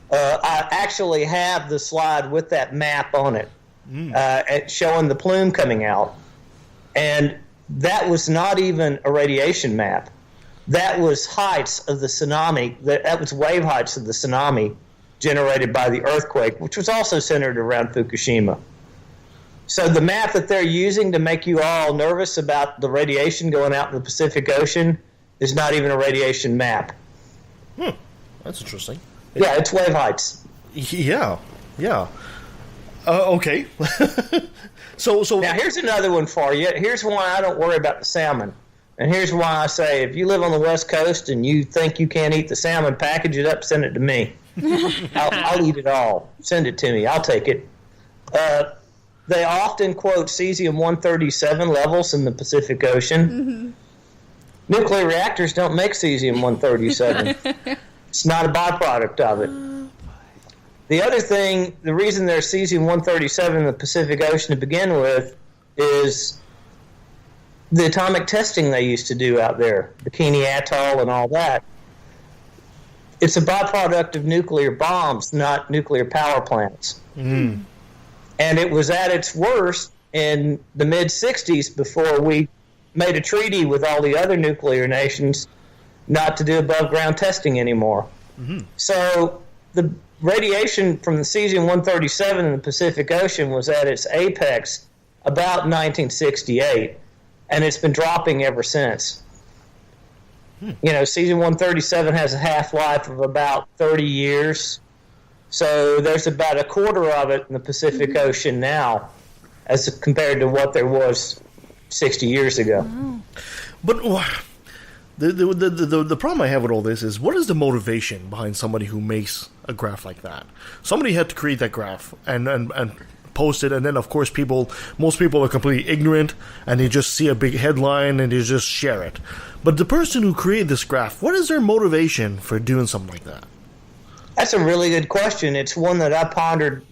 I actually have the slide with that map on it, showing the plume coming out. And that was not even a radiation map. That was heights of the tsunami. That was wave heights of the tsunami generated by the earthquake, which was also centered around Fukushima. So the map that they're using to make you all nervous about the radiation going out in the Pacific Ocean is not even a radiation map. That's interesting. Yeah, it's wave heights. Yeah. Okay. So now here's another one for you. Here's why I don't worry about the salmon. And here's why I say if you live on the West Coast and you think you can't eat the salmon, package it up, send it to me. I'll eat it all. Send it to me. I'll take it. They often quote cesium-137 levels in the Pacific Ocean. Mm-hmm. Nuclear reactors don't make cesium-137. It's not a byproduct of it. The other thing, the reason there's cesium-137 in the Pacific Ocean to begin with is the atomic testing they used to do out there, Bikini Atoll and all that. It's a byproduct of nuclear bombs, not nuclear power plants. Mm. And it was at its worst in the mid-'60s before we made a treaty with all the other nuclear nations not to do above-ground testing anymore. Mm-hmm. So the radiation from the cesium-137 in the Pacific Ocean was at its apex about 1968, and it's been dropping ever since. Cesium-137 has a half-life of about 30 years, so there's about a quarter of it in the Pacific Ocean now as compared to what there was 60 years ago. Wow. But the problem I have with all this is, what is the motivation behind somebody who makes a graph like that? Somebody had to create that graph and post it, and then of course most people are completely ignorant and they just see a big headline and they just share it. But the person who created this graph, what is their motivation for doing something like that? That's a really good question. It's one that I pondered,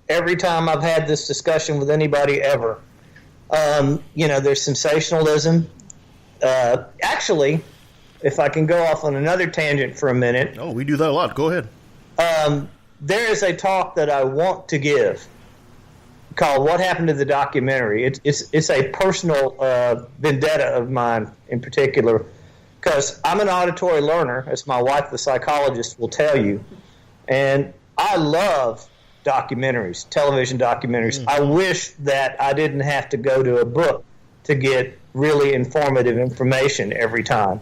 every time I've had this discussion with anybody ever. There's sensationalism. Actually, if I can go off on another tangent for a minute. Oh, we do that a lot. Go ahead. There is a talk that I want to give called "What Happened to the Documentary." It's a personal vendetta of mine in particular, because I'm an auditory learner, as my wife, the psychologist, will tell you, and I love documentaries, television documentaries. I wish that I didn't have to go to a book to get really informative information every time.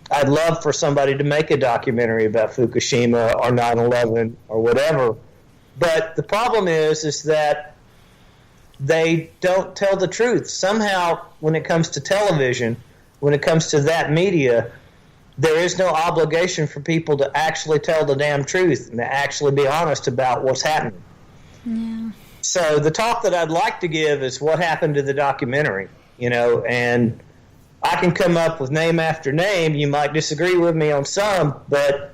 I'd love for somebody to make a documentary about Fukushima or 9/11 or whatever. But the problem is that they don't tell the truth. Somehow, when it comes to television, when it comes to that media, there is no obligation for people to actually tell the damn truth and to actually be honest about what's happening. Yeah. So the talk that I'd like to give is what happened to the documentary, and I can come up with name after name. You might disagree with me on some, but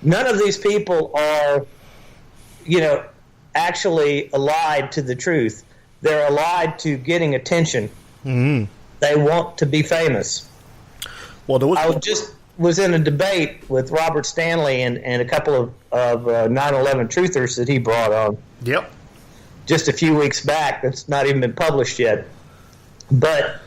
none of these people are, actually allied to the truth. They're allied to getting attention. Mm-hmm. they want to be famous. Well, I was in a debate with Robert Stanley and a couple of 9/11 truthers that he brought on. Yep. Just a few weeks back. That's not even been published yet. But,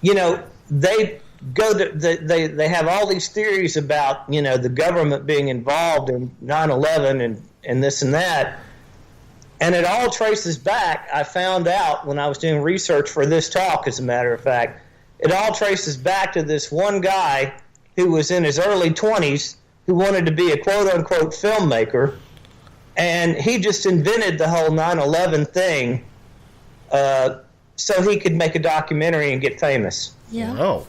you know, they have all these theories about, you know, the government being involved in 9/11 and this and that. And it all traces back, I found out when I was doing research for this talk, as a matter of fact, it all traces back to this one guy who was in his early 20s who wanted to be a quote-unquote filmmaker. And he just invented the whole 9/11 thing so he could make a documentary and get famous. Yeah. Oh.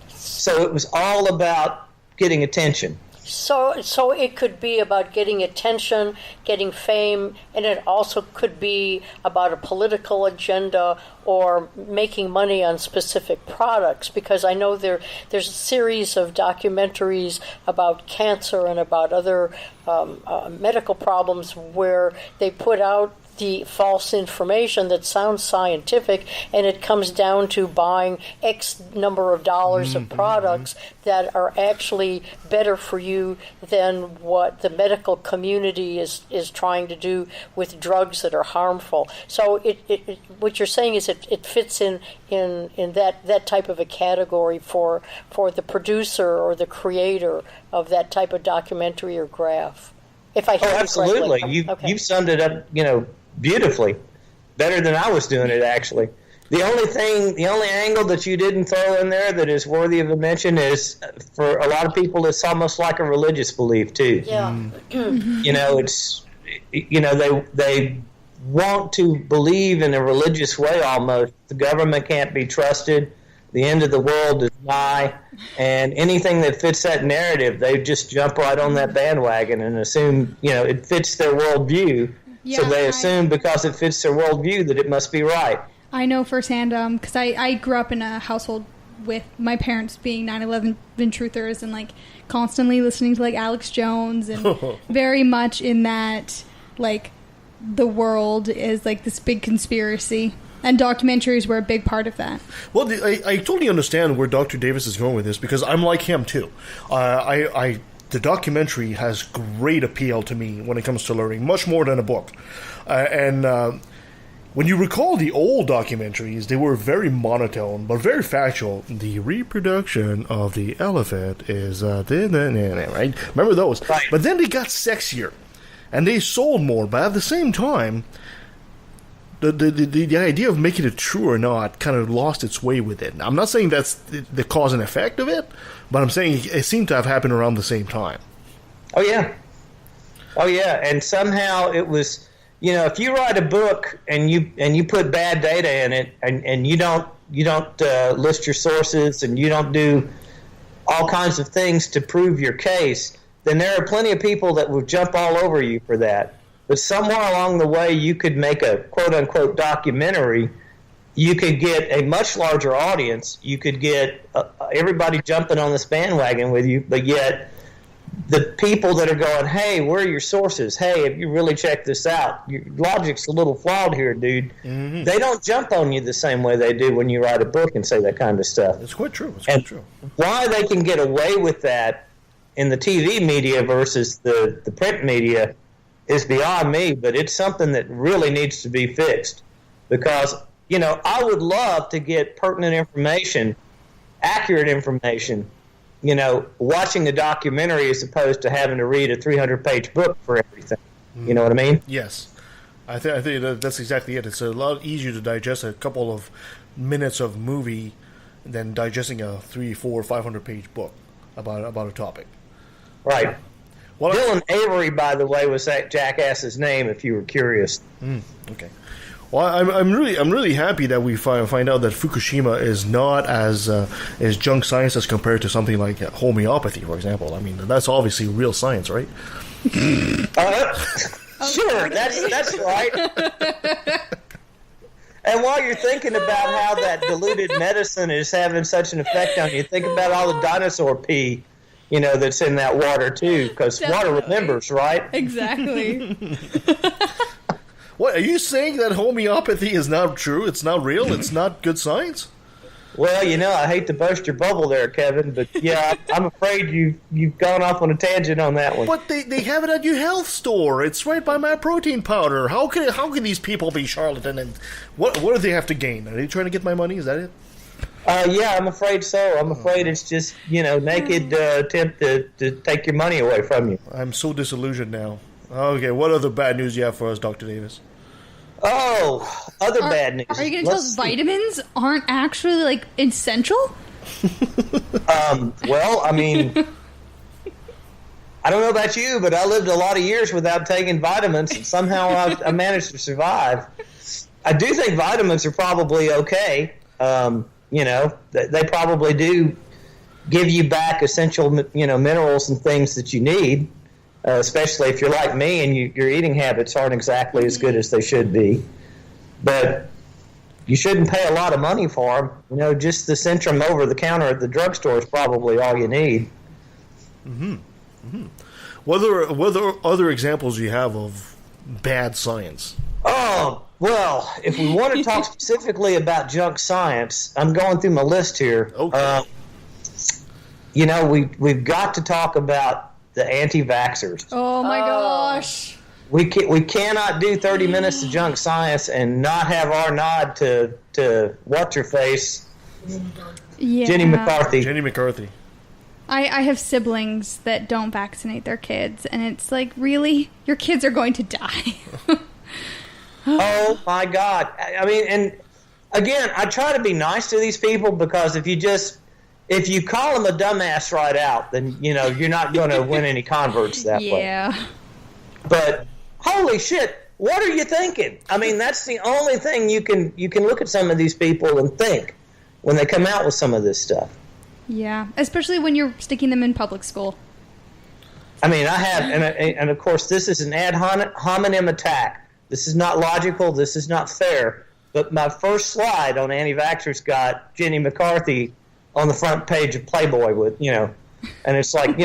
So it was all about getting attention. So it could be about getting attention, getting fame, and it also could be about a political agenda or making money on specific products. Because I know there's a series of documentaries about cancer and about other medical problems where they put out the false information that sounds scientific, and it comes down to buying X number of dollars of products that are actually better for you than what the medical community is trying to do with drugs that are harmful. So it what you're saying is it fits in that type of a category for the producer or the creator of that type of documentary or graph. If I hear you absolutely. Correctly. You've summed it up, you know, beautifully, better than I was doing it, actually. The only angle that you didn't throw in there that is worthy of a mention is, for a lot of people, it's almost like a religious belief too. Yeah. You know, it's, you know, they want to believe in a religious way almost. The government can't be trusted. The end of the world is nigh, and anything that fits that narrative, they just jump right on that bandwagon and assume, you know, it fits their worldview. Yeah, so they assume because it fits their worldview that it must be right. I know firsthand, because I grew up in a household with my parents being 9/11 truthers and, like, constantly listening to, like, Alex Jones and very much in that, like, the world is, like, this big conspiracy. And documentaries were a big part of that. Well, I totally understand where Dr. Davis is going with this, because I'm like him, too. The documentary has great appeal to me when it comes to learning, much more than a book. When you recall the old documentaries, they were very monotone, but very factual. The reproduction of the elephant is... right? Remember those? Right. But then they got sexier, and they sold more, but at the same time... The idea of making it true or not kind of lost its way with it. I'm not saying that's the cause and effect of it, but I'm saying it seemed to have happened around the same time. Oh yeah, and somehow it was, you know, if you write a book and you put bad data in it and you don't list your sources and you don't do all kinds of things to prove your case, then there are plenty of people that will jump all over you for that. But somewhere along the way, you could make a quote-unquote documentary. You could get a much larger audience. You could get everybody jumping on this bandwagon with you, but yet the people that are going, hey, where are your sources? Hey, have you really checked this out? Your logic's a little flawed here, dude. Mm-hmm. They don't jump on you the same way they do when you write a book and say that kind of stuff. It's quite true. It's quite true. Why they can get away with that in the TV media versus the print media is beyond me, but it's something that really needs to be fixed. Because, you know, I would love to get pertinent information, accurate information, you know, watching a documentary as opposed to having to read a 300-page book for everything. You know what I mean? Yes. I think that's exactly it. It's a lot easier to digest a couple of minutes of movie than digesting a 300, 400, 500-page book about a topic. Right. Well, Dylan Avery, by the way, was that jackass's name, if you were curious. Okay. Well, I'm really happy that we find out that Fukushima is not as junk science as compared to something like homeopathy, for example. I mean, that's obviously real science, right? Sure, that's right. And while you're thinking about how that diluted medicine is having such an effect on you, think about all the dinosaur pee, you know, that's in that water too, because water remembers, right? Exactly. What, are you saying that homeopathy is not true? It's not real? It's not good science? Well, I hate to burst your bubble there, Kevin, but yeah, I'm afraid you've gone off on a tangent on that one. But they have it at your health store. It's right by my protein powder. How can these people be charlatan? And what do they have to gain? Are they trying to get my money? Is that it? Yeah, I'm afraid so. I'm afraid it's just, naked attempt to take your money away from you. I'm so disillusioned now. Okay, what other bad news do you have for us, Dr. Davis? Oh, other bad news. Are you going to tell us vitamins aren't actually, essential? Well, I mean, I don't know about you, but I lived a lot of years without taking vitamins, and somehow I managed to survive. I do think vitamins are probably okay. They probably do give you back essential, minerals and things that you need, especially if you're like me and your eating habits aren't exactly as good as they should be. But you shouldn't pay a lot of money for them. Just the Centrum over the counter at the drugstore is probably all you need. Mm-hmm. Mm-hmm. What are other examples you have of bad science? Oh, well, if we want to talk specifically about junk science, I'm going through my list here. Okay. We've got to talk about the anti-vaxxers. Oh my gosh. We cannot do 30 minutes of junk science and not have our nod to what's her face, Yeah. Jenny McCarthy. Jenny McCarthy. I have siblings that don't vaccinate their kids, and it's like, really? Your kids are going to die. Oh my God. I mean, and again, I try to be nice to these people because if you call them a dumbass right out, then, you're not going to win any converts that way. Yeah. But holy shit, what are you thinking? I mean, that's the only thing you can look at some of these people and think when they come out with some of this stuff. Yeah, especially when you're sticking them in public school. I mean, I have, and of course, this is an ad hominem attack. This is not logical. This is not fair. But my first slide on anti-vaxxers got Jenny McCarthy on the front page of Playboy with, and it's like,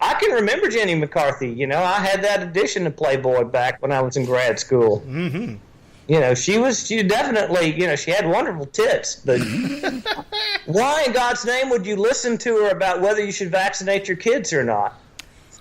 I can remember Jenny McCarthy. I had that edition of Playboy back when I was in grad school. Mm-hmm. She definitely, she had wonderful tits, but why in God's name would you listen to her about whether you should vaccinate your kids or not?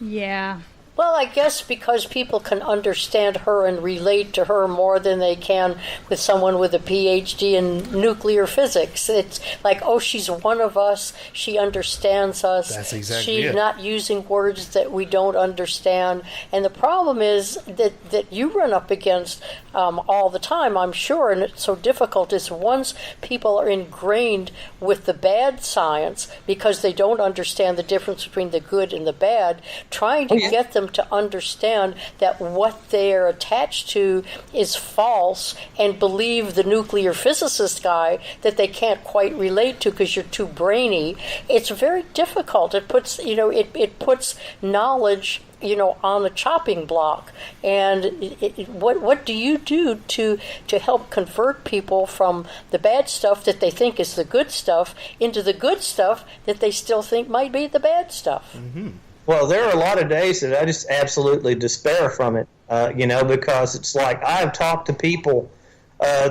Yeah. Well, I guess because people can understand her and relate to her more than they can with someone with a PhD in nuclear physics. It's like, oh, she's one of us. She understands us. That's exactly She's it. not using words that we don't understand. And the problem is that you run up against all the time, I'm sure, and it's so difficult, is once people are ingrained with the bad science because they don't understand the difference between the good and the bad, trying to get them to understand that what they're attached to is false and believe the nuclear physicist guy that they can't quite relate to because you're too brainy. It's very difficult. It puts, it puts knowledge, on a chopping block. And what do you do to help convert people from the bad stuff that they think is the good stuff into the good stuff that they still think might be the bad stuff? Mm-hmm. Well, there are a lot of days that I just absolutely despair from it, because it's like I've talked to people,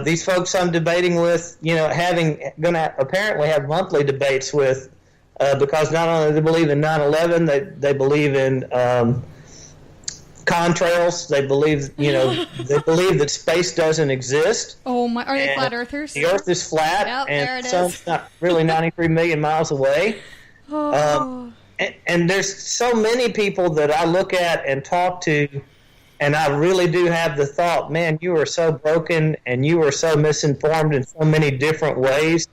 these folks I'm debating with, going to apparently have monthly debates with, because not only do they believe in 9/11, they believe in contrails. They believe, they believe that space doesn't exist. Oh my! Are they flat earthers? The Earth is flat, Yep, there and it the sun's not really 93 million miles away. Oh. And there's so many people that I look at and talk to, and I really do have the thought, man, you are so broken and you are so misinformed in so many different ways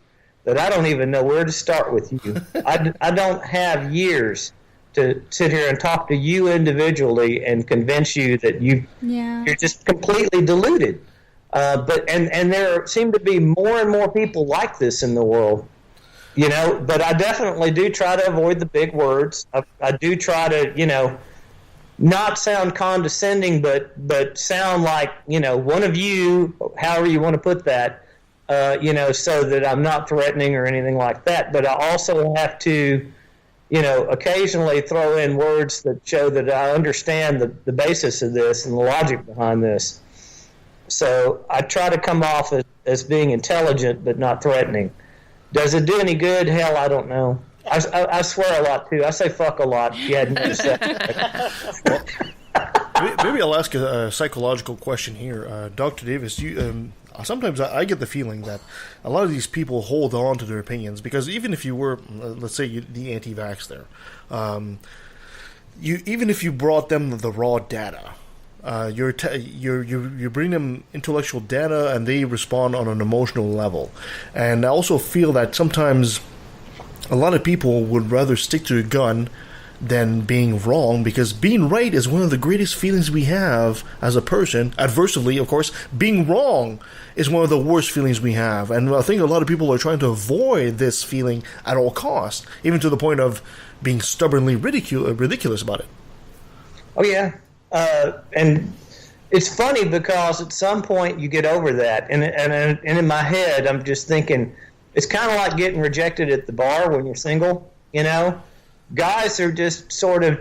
that I don't even know where to start with you. I don't have years to sit here and talk to you individually and convince you that you're just completely deluded. But there seem to be more and more people like this in the world. But I definitely do try to avoid the big words. I do try to, not sound condescending, but sound like, one of you, however you want to put that, so that I'm not threatening or anything like that. But I also have to, occasionally throw in words that show that I understand the basis of this and the logic behind this. So I try to come off as being intelligent but not threatening. Does it do any good? Hell, I don't know. I swear a lot, too. I say fuck a lot, if you hadn't noticed that. Maybe I'll ask a psychological question here. Dr. Davis, sometimes I get the feeling that a lot of these people hold on to their opinions because even if you were, let's say, the anti-vax there, even if you brought them the raw data, you bring them intellectual data and they respond on an emotional level. And I also feel that sometimes a lot of people would rather stick to a gun than being wrong, because being right is one of the greatest feelings we have as a person. Adversely, of course, being wrong is one of the worst feelings we have. And I think a lot of people are trying to avoid this feeling at all costs, even to the point of being stubbornly ridiculous about it. Oh, yeah. And it's funny because at some point you get over that. And in my head, I'm just thinking, it's kind of like getting rejected at the bar when you're single, you know? Guys are just sort of,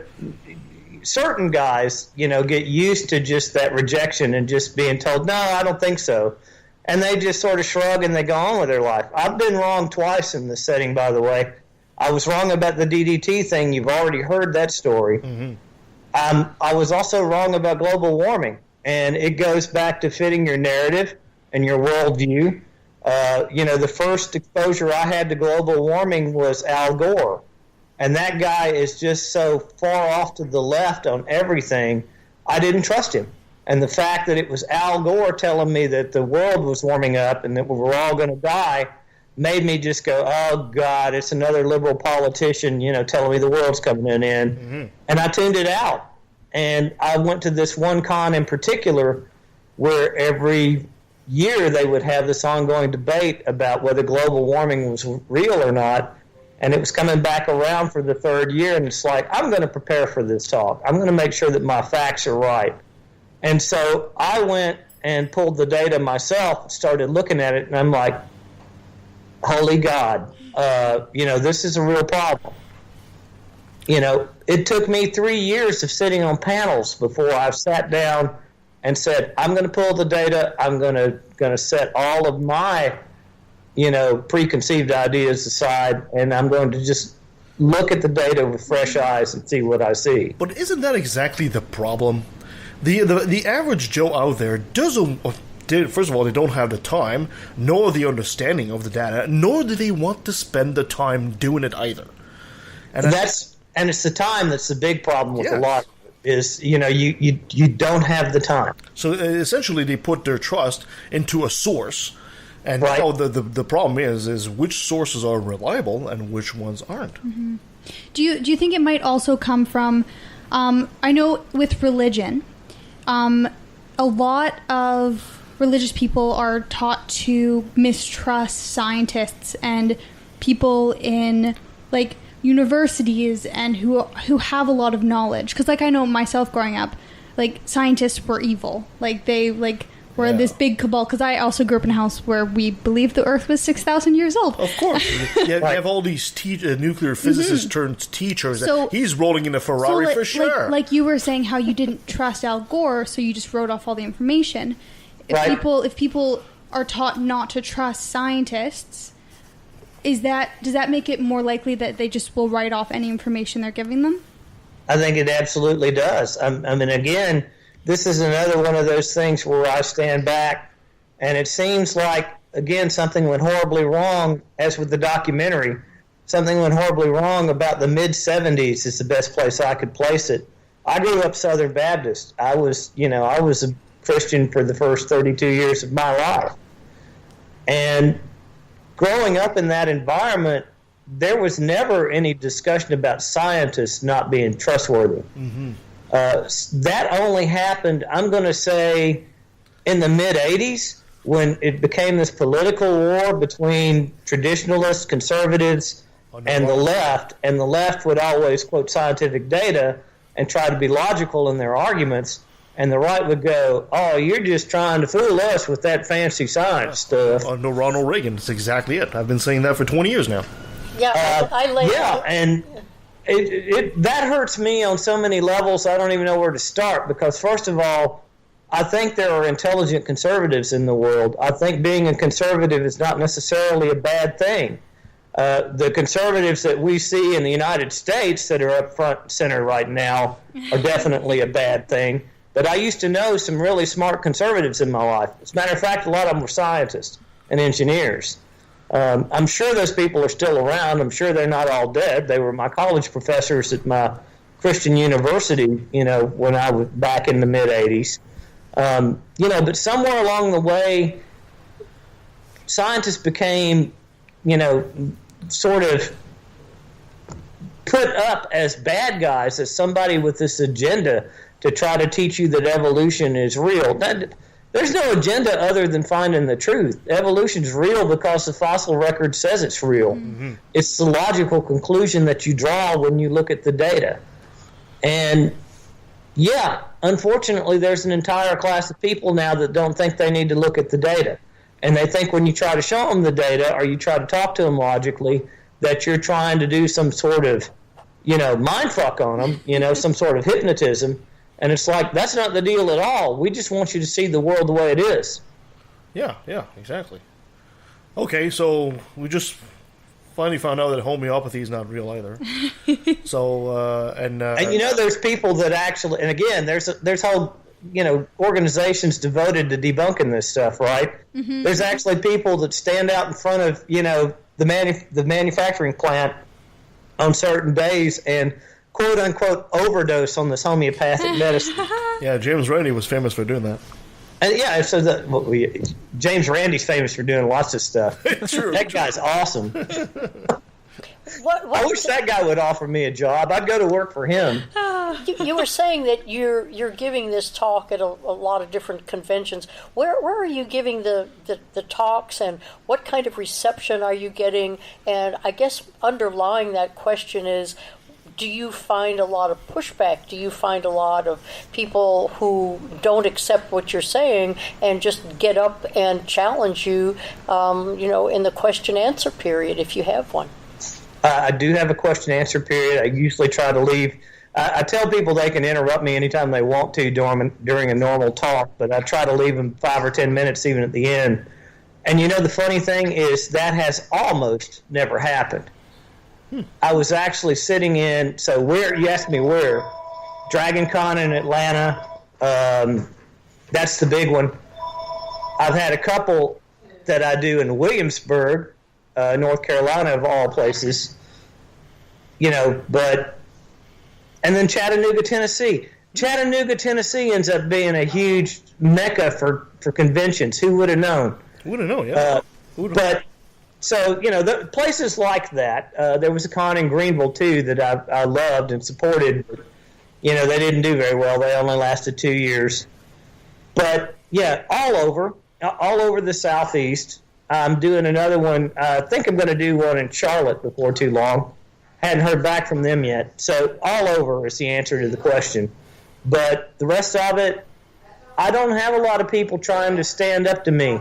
certain guys, you know, get used to just that rejection and just being told, no, I don't think so. And they just sort of shrug and they go on with their life. I've been wrong twice in this setting, by the way. I was wrong about the DDT thing. You've already heard that story. Mm-hmm. I was also wrong about global warming. And it goes back to fitting your narrative and your worldview. You know, the first exposure I had to global warming was Al Gore. And that guy is just so far off to the left on everything, I didn't trust him. And the fact that it was Al Gore telling me that the world was warming up and that we were all going to die made me just go, oh, God, it's another liberal politician, you know, telling me the world's coming to an end. Mm-hmm. And I tuned it out. And I went to this one con in particular where every year they would have this ongoing debate about whether global warming was real or not. And it was coming back around for the third year, and it's like, I'm going to prepare for this talk. I'm going to make sure that my facts are right. And so I went and pulled the data myself, started looking at it, and I'm like, holy God, you know, this is a real problem. You know, it took me 3 years of sitting on panels before I sat down and said, I'm going to pull the data, I'm going to set all of my, you know, preconceived ideas aside, and I'm going to just look at the data with fresh eyes and see what I see. But isn't that exactly the problem? The average Joe out there doesn't. First of all, they don't have the time, nor the understanding of the data, nor do they want to spend the time doing it either. And it's the time that's the big problem with a lot of it, is, you know, you don't have the time. So essentially, they put their trust into a source. And now the problem is which sources are reliable and which ones aren't. Mm-hmm. Do you think it might also come from, I know with religion, a lot of religious people are taught to mistrust scientists and people in, like, universities and who have a lot of knowledge. Because, like, I know myself growing up, like, scientists were evil. Like, they, like... We're this big cabal, because I also grew up in a house where we believed the Earth was 6,000 years old. Of course. You have all these nuclear physicists turned teachers. So, he's rolling in a Ferrari for sure. Like you were saying how you didn't trust Al Gore, so you just wrote off all the information. If people are taught not to trust scientists, does that make it more likely that they just will write off any information they're giving them? I think it absolutely does. I mean, again... This is another one of those things where I stand back, and it seems like, again, something went horribly wrong, as with the documentary. Something went horribly wrong about the mid-'70s is the best place I could place it. I grew up Southern Baptist. I was a Christian for the first 32 years of my life. And growing up in that environment, there was never any discussion about scientists not being trustworthy. Mm-hmm. That only happened, I'm going to say, in the mid-'80s, when it became this political war between traditionalists, conservatives, and the left. And the left would always quote scientific data and try to be logical in their arguments. And the right would go, oh, you're just trying to fool us with that fancy science stuff. No, Ronald Reagan. That's exactly it. I've been saying that for 20 years now. Yeah, and... that hurts me on so many levels, I don't even know where to start, because first of all, I think there are intelligent conservatives in the world. I think being a conservative is not necessarily a bad thing. The conservatives that we see in the United States that are up front and center right now are definitely a bad thing. But I used to know some really smart conservatives in my life. As a matter of fact, a lot of them were scientists and engineers. I'm sure those people are still around. I'm sure they're not all dead. They were my college professors at my Christian university, when I was back in the mid-'80s. But somewhere along the way, scientists became, sort of put up as bad guys, as somebody with this agenda to try to teach you that evolution is real. There's no agenda other than finding the truth. Evolution's real because the fossil record says it's real. Mm-hmm. It's the logical conclusion that you draw when you look at the data. And yeah, unfortunately, there's an entire class of people now that don't think they need to look at the data. And they think when you try to show them the data or you try to talk to them logically that you're trying to do some sort of, mind fuck on them, some sort of hypnotism. And it's like, that's not the deal at all. We just want you to see the world the way it is. Yeah, exactly. Okay, so we just finally found out that homeopathy is not real either. So, and there's people that actually, and again, there's whole, organizations devoted to debunking this stuff, right? Mm-hmm. There's actually people that stand out in front of, the manufacturing plant on certain days and quote unquote overdose on this homeopathic medicine. Yeah, James Randi was famous for doing that. And yeah, so James Randi's famous for doing lots of stuff. True, that guy's awesome. I wish that guy would offer me a job. I'd go to work for him. You were saying that you're giving this talk at a lot of different conventions. Where are you giving the talks, and what kind of reception are you getting? And I guess underlying that question is, do you find a lot of pushback? Do you find a lot of people who don't accept what you're saying and just get up and challenge you, in the question-answer period, if you have one? I do have a question-answer period. I usually try to leave. I tell people they can interrupt me anytime they want to during a normal talk, but I try to leave them 5 or 10 minutes even at the end. And the funny thing is that has almost never happened. I was actually sitting in, you asked me where? Dragon Con in Atlanta. That's the big one. I've had a couple that I do in Williamsburg, North Carolina, of all places. And then Chattanooga, Tennessee. Chattanooga, Tennessee ends up being a huge mecca for conventions. Who would have known? Who would have known, yeah. So, the places like that, there was a con in Greenville, too, that I loved and supported. But, they didn't do very well. They only lasted 2 years. But, yeah, all over the Southeast. I'm doing another one. I think I'm going to do one in Charlotte before too long. Hadn't heard back from them yet. So all over is the answer to the question. But the rest of it, I don't have a lot of people trying to stand up to me.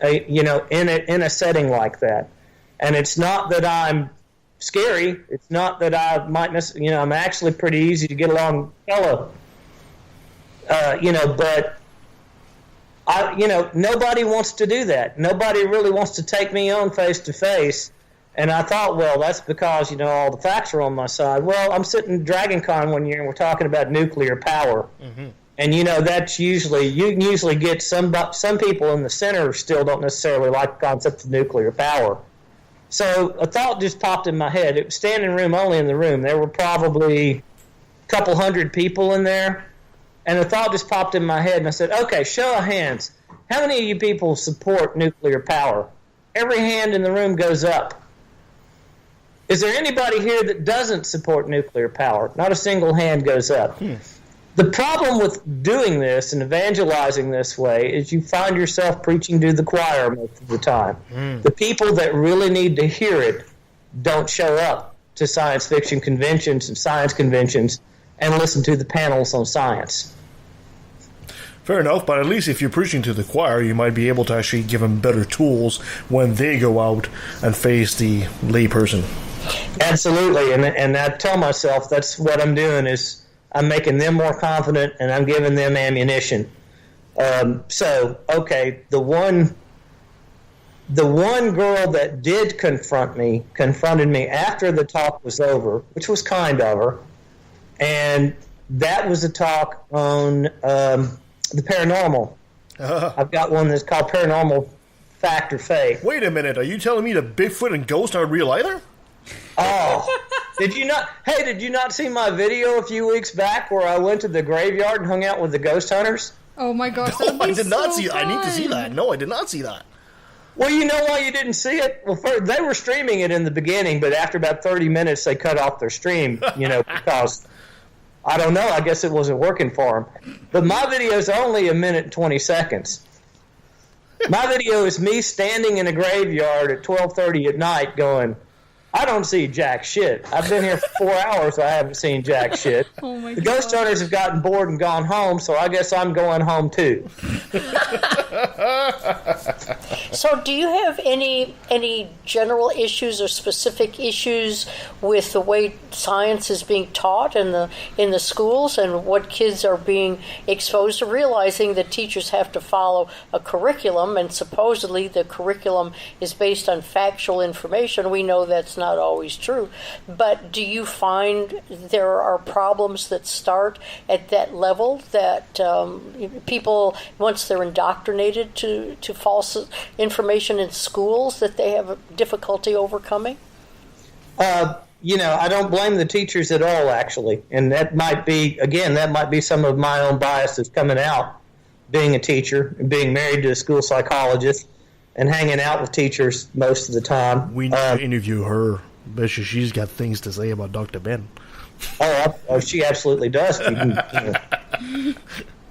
In a setting like that. And it's not that I'm scary. It's not that I might I'm actually pretty easy to get along fellow. But nobody wants to do that. Nobody really wants to take me on face to face. And I thought, well, that's because, all the facts are on my side. Well, I'm sitting at Dragon Con one year and we're talking about nuclear power. Mm-hmm. And, that's you can usually get some people in the center still don't necessarily like the concept of nuclear power. So a thought just popped in my head. It was standing room only in the room. There were probably a couple hundred people in there. And a thought just popped in my head, and I said, okay, show of hands. How many of you people support nuclear power? Every hand in the room goes up. Is there anybody here that doesn't support nuclear power? Not a single hand goes up. The problem with doing this and evangelizing this way is you find yourself preaching to the choir most of the time. The people that really need to hear it don't show up to science fiction conventions and science conventions and listen to the panels on science. Fair enough, but at least if you're preaching to the choir, you might be able to actually give them better tools when they go out and face the layperson. Absolutely, and I tell myself that's what I'm doing is I'm making them more confident, and I'm giving them ammunition. The one The one girl that did confronted me after the talk was over, which was kind of her, and that was a talk on the paranormal. I've got one that's called Paranormal Fact or Fake. Wait a minute, are you telling me that Bigfoot and ghosts aren't real either? Oh, did you not? Hey, did you not see my video a few weeks back where I went to the graveyard and hung out with the ghost hunters? Oh my gosh, no, I did not see. I need to see that. No, I did not see that. Well, you know why you didn't see it? Well, first, they were streaming it in the beginning, but after about 30 minutes, they cut off their stream. Because I don't know. I guess it wasn't working for them. But my video is only 1 minute and 20 seconds. My video is me standing in a graveyard at 12:30 at night, going, I don't see jack shit. I've been here for 4 hours. I haven't seen jack shit. Oh my the ghost hunters have gotten bored and gone home, so I guess I'm going home too. So do you have any general issues or specific issues with the way science is being taught in the schools and what kids are being exposed to, realizing that teachers have to follow a curriculum, and supposedly the curriculum is based on factual information? We know that's not always true. But do you find there are problems that start at that level, that people, once they're indoctrinated to false information in schools, that they have difficulty overcoming? I don't blame the teachers at all, actually. And that might be some of my own biases coming out, being a teacher and being married to a school psychologist and hanging out with teachers most of the time. We need to interview her. Bet you she's got things to say about Dr. Ben. Oh, she absolutely does.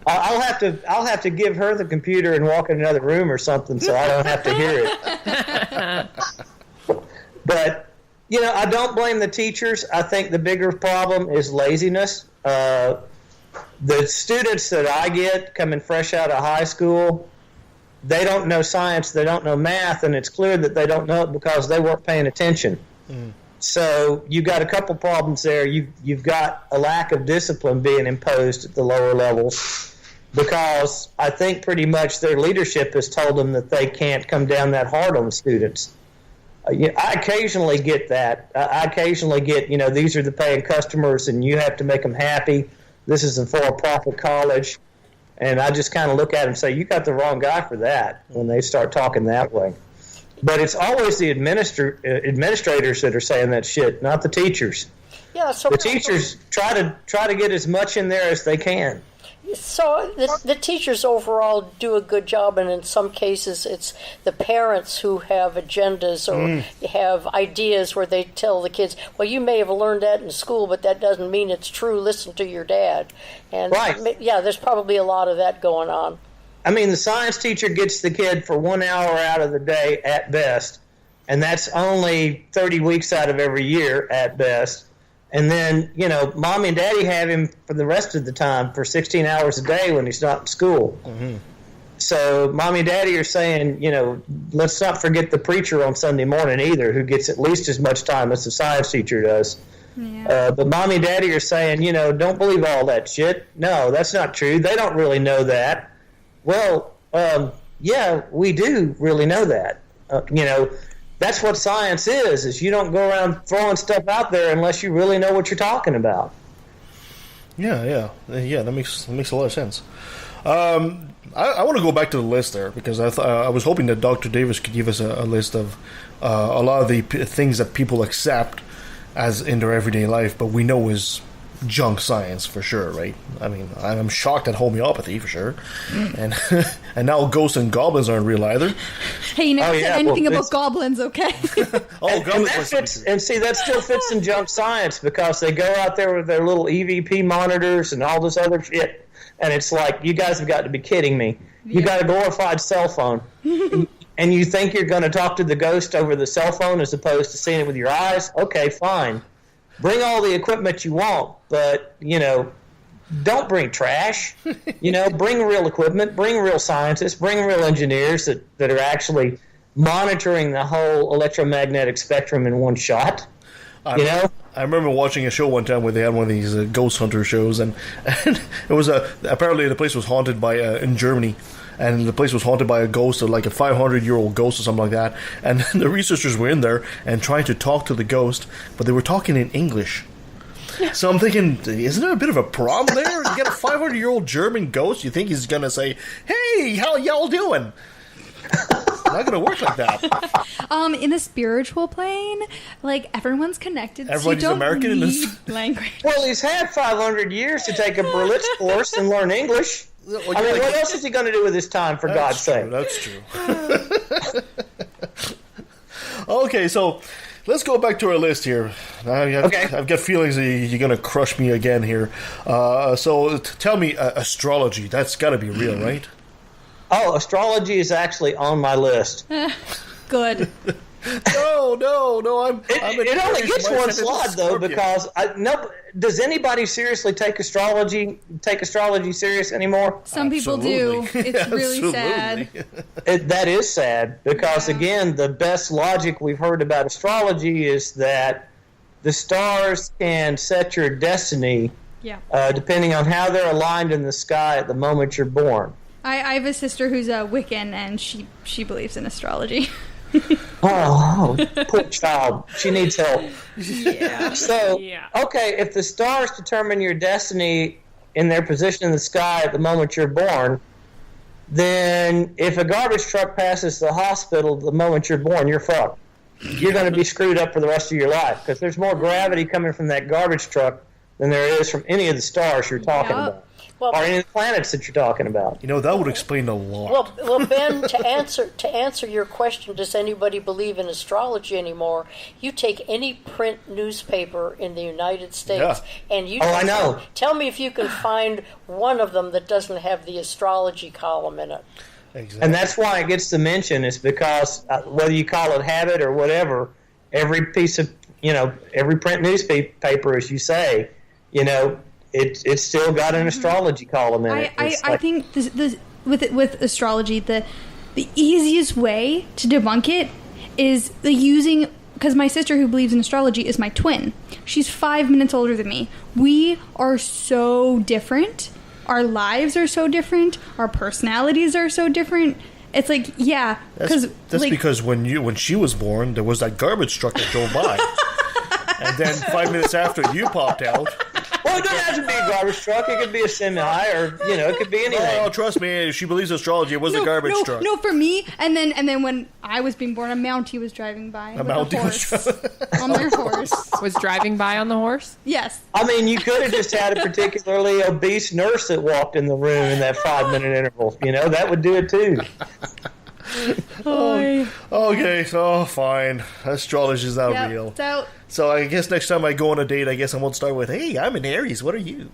I'll have to give her the computer and walk in another room or something so I don't have to hear it. But, I don't blame the teachers. I think the bigger problem is laziness. The students that I get coming fresh out of high school, they don't know science, they don't know math, and it's clear that they don't know it because they weren't paying attention. So you've got a couple problems there. You've got a lack of discipline being imposed at the lower levels, because I think pretty much their leadership has told them that they can't come down that hard on students. I occasionally get that. I occasionally get, these are the paying customers and you have to make them happy. This is a for-profit college. And I just kind of look at them and say, you got the wrong guy for that, when they start talking that way. But it's always the administrators that are saying that shit, not the teachers. Yeah, so the teachers try to get as much in there as they can. So the teachers overall do a good job, and in some cases it's the parents who have agendas or have ideas where they tell the kids, well, you may have learned that in school, but that doesn't mean it's true. Listen to your dad. And right. Yeah, there's probably a lot of that going on. I mean, the science teacher gets the kid for 1 hour out of the day at best, and that's only 30 weeks out of every year at best. And then, mommy and daddy have him for the rest of the time for 16 hours a day when he's not in school. Mm-hmm. So mommy and daddy are saying, let's not forget the preacher on Sunday morning either, who gets at least as much time as the science teacher does. Yeah. But mommy and daddy are saying, don't believe all that shit. No, that's not true. They don't really know that. Well, yeah, we do really know that. That's what science is you don't go around throwing stuff out there unless you really know what you're talking about. Yeah, that makes a lot of sense. I want to go back to the list there, because I was hoping that Dr. Davis could give us a list of a lot of the things that people accept as in their everyday life, but we know is junk science for sure, right? I mean, I'm shocked at homeopathy for sure, and now ghosts and goblins aren't real either. Hey, you never said anything about goblins, okay? That still fits in junk science, because they go out there with their little EVP monitors and all this other shit, and it's like, you guys have got to be kidding me. You got a glorified cell phone, and you think you're going to talk to the ghost over the cell phone as opposed to seeing it with your eyes? Okay, fine. Bring all the equipment you want, but, don't bring trash. Bring real equipment, bring real scientists, bring real engineers that are actually monitoring the whole electromagnetic spectrum in one shot. I remember watching a show one time where they had one of these ghost hunter shows, and it was apparently the place was haunted by in Germany, and the place was haunted by a ghost, or like a 500-year-old ghost or something like that. And the researchers were in there and trying to talk to the ghost, but they were talking in English. So I'm thinking, isn't there a bit of a problem there? You got a 500-year-old German ghost. You think he's gonna say, "Hey, how y'all doing?" It's not gonna work like that. In the spiritual plane, like everyone's connected. Everybody's so you don't American in need this language. Well, he's had 500 years to take a Berlitz course and learn English. I mean, what else is he going to do with his time, for God's sake? That's true. Okay, so let's go back to our list here. I've got feelings that you're going to crush me again here. So tell me, astrology, that's got to be real, right? Oh, astrology is actually on my list. Good. No. It only gets one slot though, because does anybody seriously take astrology serious anymore? Some people do. It's really sad. That is sad, because again, the best logic we've heard about astrology is that the stars can set your destiny, depending on how they're aligned in the sky at the moment you're born. I have a sister who's a Wiccan, and she believes in astrology. Oh, poor child. She needs help. Yeah. So, okay, if the stars determine your destiny in their position in the sky at the moment you're born, then if a garbage truck passes the hospital the moment you're born, you're fucked. You're going to be screwed up for the rest of your life, because there's more gravity coming from that garbage truck than there is from any of the stars you're talking about. Or any of the planets that you're talking about. You know, that would explain a lot. Well, Ben, to answer your question, does anybody believe in astrology anymore? You take any print newspaper in the United States, and you I know. Tell me if you can find one of them that doesn't have the astrology column in it. Exactly. And that's why it gets the mention, is because whether you call it habit or whatever, every piece of, every print newspaper, as you say, it's still got an astrology column in it. I think with astrology, the easiest way to debunk it is using, because my sister who believes in astrology is my twin. She's 5 minutes older than me. We are so different. Our lives are so different. Our personalities are so different. It's like, that's because when she was born, there was that garbage truck that drove by, and then 5 minutes after you popped out. Well, it doesn't have to be a garbage truck. It could be a semi, or it could be anything. Oh, trust me, she believes astrology. It was a garbage truck. No, for me. And then when I was being born, a Mountie was driving by with a horse on their horse. Was driving by on the horse? Yes. I mean, you could have just had a particularly obese nurse that walked in the room in that 5-minute interval. That would do it too. Okay, so fine. Astrology's not real. It's out. So I guess next time I go on a date, I guess I won't start with, "Hey, I'm an Aries. What are you?"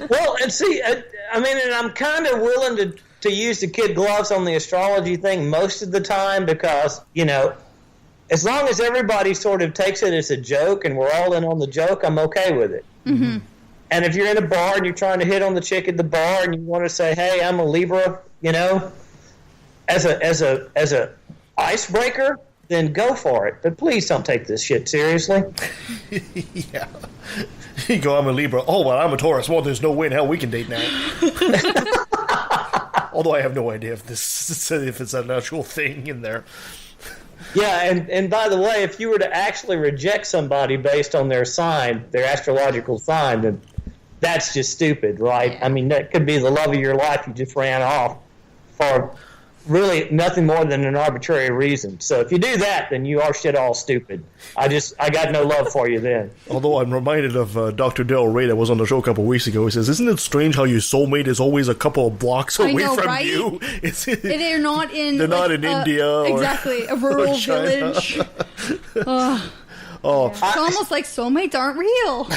Well, and see, and I'm kind of willing to use the kid gloves on the astrology thing most of the time, because, as long as everybody sort of takes it as a joke and we're all in on the joke, I'm okay with it. Mm-hmm. And if you're in a bar and you're trying to hit on the chick at the bar and you want to say, "Hey, I'm a Libra," as a icebreaker, then go for it. But please don't take this shit seriously. Yeah. You go, "I'm a Libra." "Oh, well, I'm a Taurus." "Well, there's no way in hell we can date now." Although I have no idea if it's an actual thing in there. Yeah, and by the way, if you were to actually reject somebody based on their sign, their astrological sign, then that's just stupid, right? I mean, that could be the love of your life you just ran off for really nothing more than an arbitrary reason. So if you do that, then you are shit all stupid. I got no love for you then. Although I'm reminded of Dr. Del Rey that was on the show a couple of weeks ago. He says, "Isn't it strange how your soulmate is always a couple of blocks away from you?" They're not in India or exactly a rural village. It's almost like soulmates aren't real.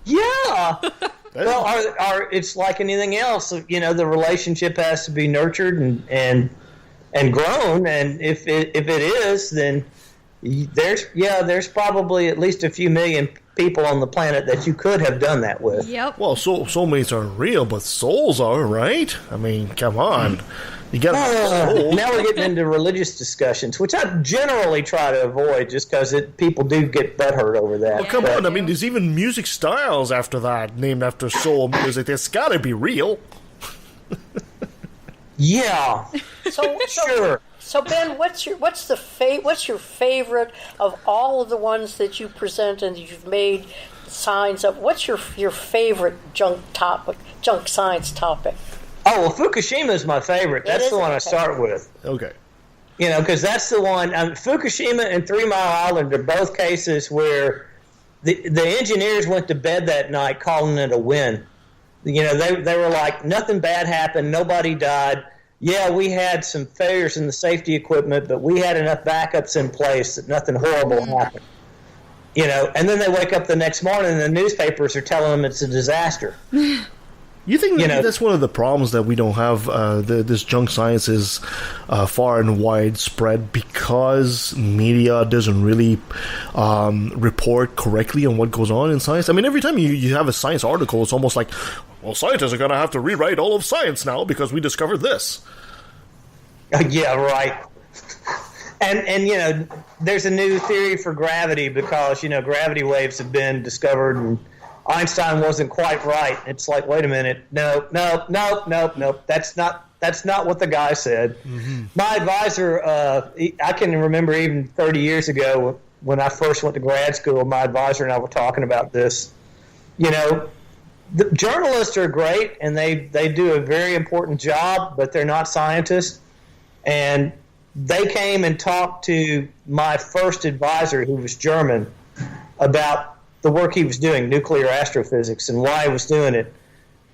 Yeah. Well, it's like anything else. The relationship has to be nurtured and grown, and if it is, then there's probably at least a few million people on the planet that you could have done that with. Yep. Well, soulmates aren't real, but souls are, right? I mean, come on. You got now we're getting into religious discussions, which I generally try to avoid, just because people do get butthurt over that. Well, come on! I mean, there's even music styles after that named after soul music. That's got to be real. Yeah. Sure. So Ben, what's your favorite of all of the ones that you present and that you've made signs of? What's your favorite junk science topic? Oh, well, Fukushima is my favorite. That's the one I start with. Okay. You know, because that's the one. Fukushima and 3 Mile Island are both cases where the engineers went to bed that night calling it a win. You know, they were like, nothing bad happened, nobody died. Yeah, we had some failures in the safety equipment, but we had enough backups in place that nothing horrible happened. You know, and then they wake up the next morning and the newspapers are telling them it's a disaster. You think that's one of the problems that we don't have this junk science is far and widespread because media doesn't really report correctly on what goes on in science? I mean, every time you have a science article, it's almost like, well, scientists are going to have to rewrite all of science now because we discovered this. Yeah, right. And you know, there's a new theory for gravity because, you know, gravity waves have been discovered and Einstein wasn't quite right. It's like, wait a minute. No. That's not what the guy said. Mm-hmm. My advisor, I can remember even 30 years ago when I first went to grad school, my advisor and I were talking about this. You know, the journalists are great and they do a very important job, but they're not scientists. And they came and talked to my first advisor, who was German, about the work he was doing, nuclear astrophysics, and why he was doing it.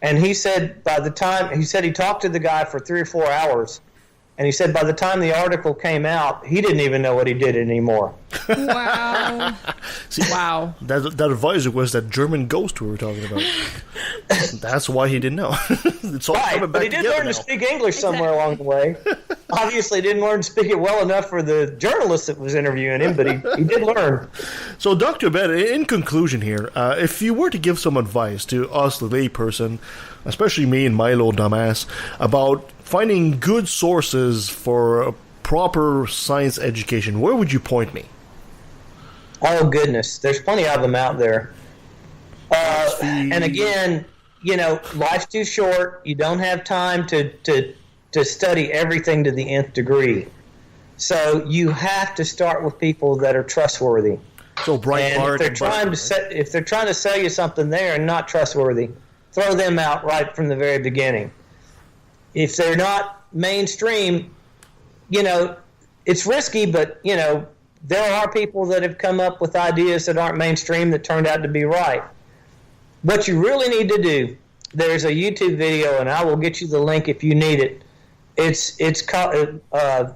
And he said he talked to the guy for 3 or 4 hours, and he said by the time the article came out, he didn't even know what he did anymore. Wow. See, wow. That advisor was that German ghost we were talking about. That's why he didn't know. It's all right, but he did learn to speak English somewhere along the way. Obviously, didn't learn to speak it well enough for the journalist that was interviewing him, but he did learn. So, Dr. Ben, in conclusion here, if you were to give some advice to us, the layperson, especially me and my little dumbass, about finding good sources for a proper science education, where would you point me? Oh, goodness. There's plenty of them out there. And again, you know, life's too short. You don't have time to study everything to the nth degree. So you have to start with people that are trustworthy. So Breitbart. If they're trying to sell you something there and not trustworthy, throw them out right from the very beginning. If they're not mainstream, you know, it's risky, but, you know, there are people that have come up with ideas that aren't mainstream that turned out to be right. What you really need to do, there's a YouTube video, and I will get you the link if you need it. It's called,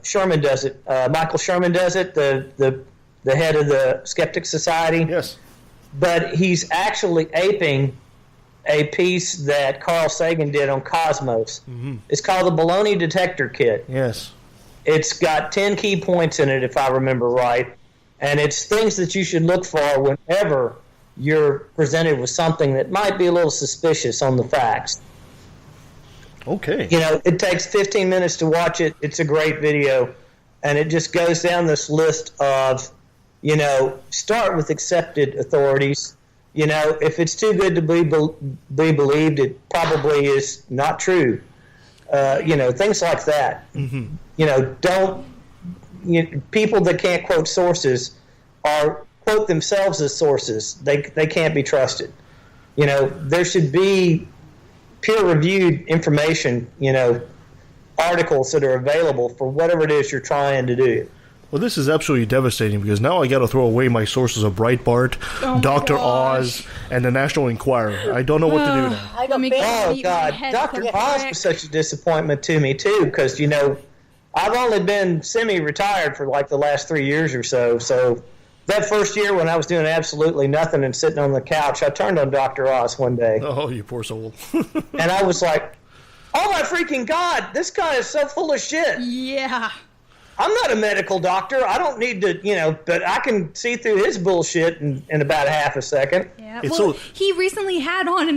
Sherman does it. Michael Sherman does it, the head of the Skeptic Society. Yes. But he's actually aping a piece that Carl Sagan did on Cosmos. Mm-hmm. It's called the Baloney Detector Kit. Yes. It's got 10 key points in it, if I remember right. And it's things that you should look for whenever you're presented with something that might be a little suspicious on the facts. Okay. You know, it takes 15 minutes to watch it. It's a great video. And it just goes down this list of, you know, start with accepted authorities. You know, if it's too good to be believed, it probably is not true. You know, things like that. Mm-hmm. You know, people that can't quote sources or quote themselves as sources. They can't be trusted. You know, there should be peer-reviewed information, you know, articles that are available for whatever it is you're trying to do. Well, this is absolutely devastating because now I got to throw away my sources of Breitbart, Dr. Oz, and the National Enquirer. I don't know what to do now. Oh, God. Dr. Oz was such a disappointment to me, too, because, you know, I've only been semi-retired for like the last 3 years or so. So that first year when I was doing absolutely nothing and sitting on the couch, I turned on Dr. Oz one day. Oh, you poor soul. And I was like, oh, my freaking God, this guy is so full of shit. Yeah. I'm not a medical doctor. I don't need to, you know, but I can see through his bullshit in about half a second. Yeah. Well, he recently had on an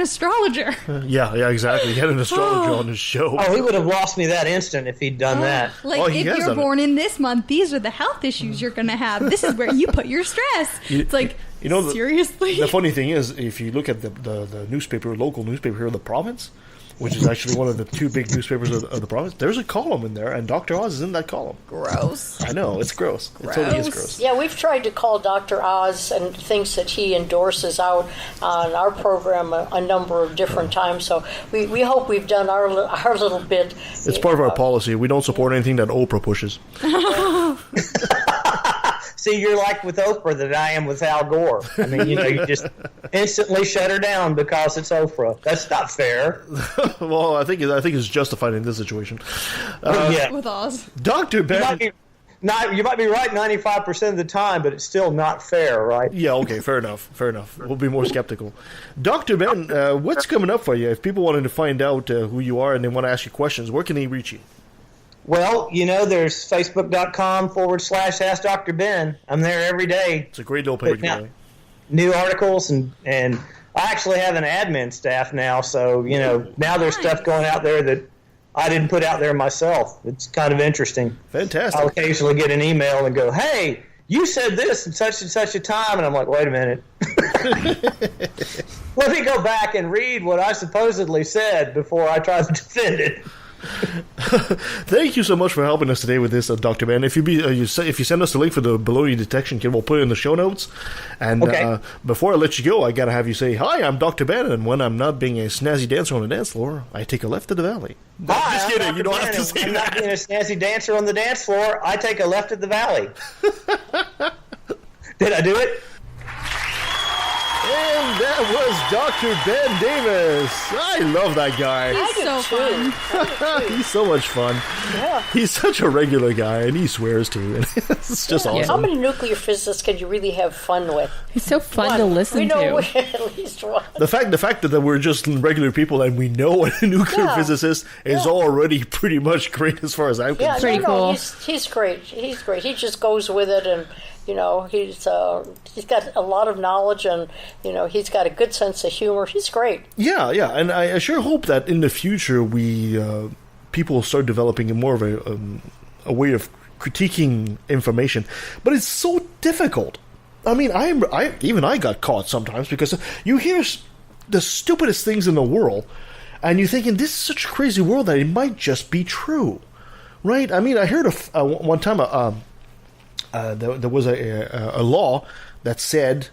astrologer. Yeah, exactly. He had an astrologer on his show. Oh, he would have lost me that instant if he'd done that. Like, if you're born in this month, these are the health issues you're going to have. This is where you put your stress. It's like, you know, seriously? The funny thing is, if you look at the newspaper, local newspaper here in the province, which is actually one of the two big newspapers of the province. There's a column in there, and Dr. Oz is in that column. Gross. I know, it's gross. It totally is gross. Yeah, we've tried to call Dr. Oz and things that he endorses out on our program a number of different times. So we hope we've done our little bit. It's part of our policy. We don't support anything that Oprah pushes. See, you're like with Oprah that I am with Al Gore. I mean, you just instantly shut her down because it's Oprah. That's not fair. Well, I think it's justified in this situation. Yeah. With Oz. Dr. Ben... You might be right 95% of the time, but it's still not fair, right? Yeah, okay, fair enough. We'll be more skeptical. Dr. Ben, what's coming up for you? If people wanted to find out who you are and they want to ask you questions, where can they reach you? Well, there's facebook.com/Ask Dr. Ben. I'm there every day. It's a great little page, by the way. New articles, and I actually have an admin staff now, so, now there's stuff going out there that I didn't put out there myself. It's kind of interesting. Fantastic. I'll occasionally get an email and go, hey, you said this at such and such a time, and I'm like, wait a minute. Let me go back and read what I supposedly said before I try to defend it. Thank you so much for helping us today with this, Dr. Ben. If you send us the link for the baloney detection kit, we'll put it in the show notes. And okay. Before I let you go, I gotta have you say, hi, I'm Dr. Ben, and when I'm not being a snazzy dancer on the dance floor, I take a left to the valley. Hi, just kidding, you don't have to say I'm that. not being a snazzy dancer on the dance floor. I take a left at the valley. Did I do it? And that was Dr. Ben Davis. I love that guy. He's so fun. He's so much fun. Yeah. He's such a regular guy, and he swears too. And it's just awesome. How many nuclear physicists can you really have fun with? He's so fun to listen we know to. At least one. The fact that we're just regular people and we know a nuclear physicist is already pretty much great as far as I'm concerned. Pretty cool. He's great. He's great. He just goes with it, and he's got a lot of knowledge, and he's got a good sense of humor. He's great. Yeah, and I sure hope that in the future people start developing more of a way of critiquing information. But it's so difficult. I mean, I got caught sometimes because you hear the stupidest things in the world, and you're thinking this is such a crazy world that it might just be true, right? I mean, I heard one time there was a law that said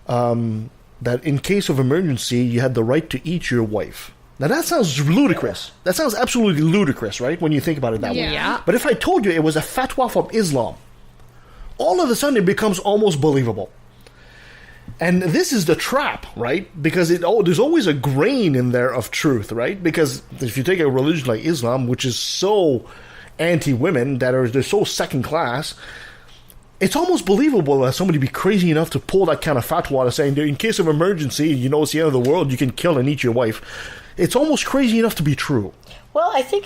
that in case of emergency, you had the right to eat your wife. Now, that sounds ludicrous. That sounds absolutely ludicrous, right, when you think about it that way. Yeah. But if I told you it was a fatwa from Islam, all of a sudden it becomes almost believable. And this is the trap, right? Because there's always a grain in there of truth, right? Because if you take a religion like Islam, which is so anti-women, they're so second class, it's almost believable that somebody be crazy enough to pull that kind of fatwa to saying, in case of emergency, it's the end of the world, you can kill and eat your wife. It's almost crazy enough to be true. Well, I think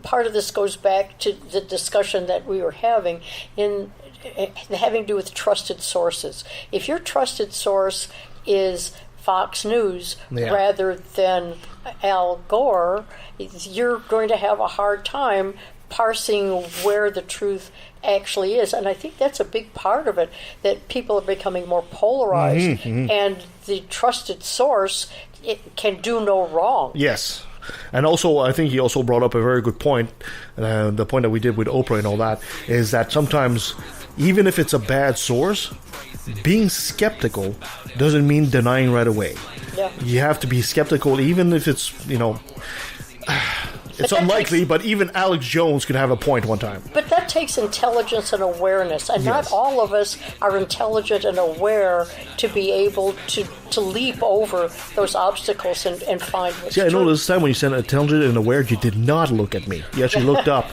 part of this goes back to the discussion that we were having in having to do with trusted sources. If your trusted source is Fox News rather than Al Gore, you're going to have a hard time parsing where the truth actually is. And I think that's a big part of it, that people are becoming more polarized, and the trusted source, it can do no wrong. Yes. And also, I think he also brought up a very good point, the point that we did with Oprah and all that, is that sometimes, even if it's a bad source, being skeptical doesn't mean denying right away. Yeah. You have to be skeptical, even if it's, it's unlikely, but even Alex Jones could have a point one time. But that takes intelligence and awareness, and not all of us are intelligent and aware to be able to leap over those obstacles and find what's See, I true. know this time when you said intelligent and aware, you did not look at me. You actually looked up.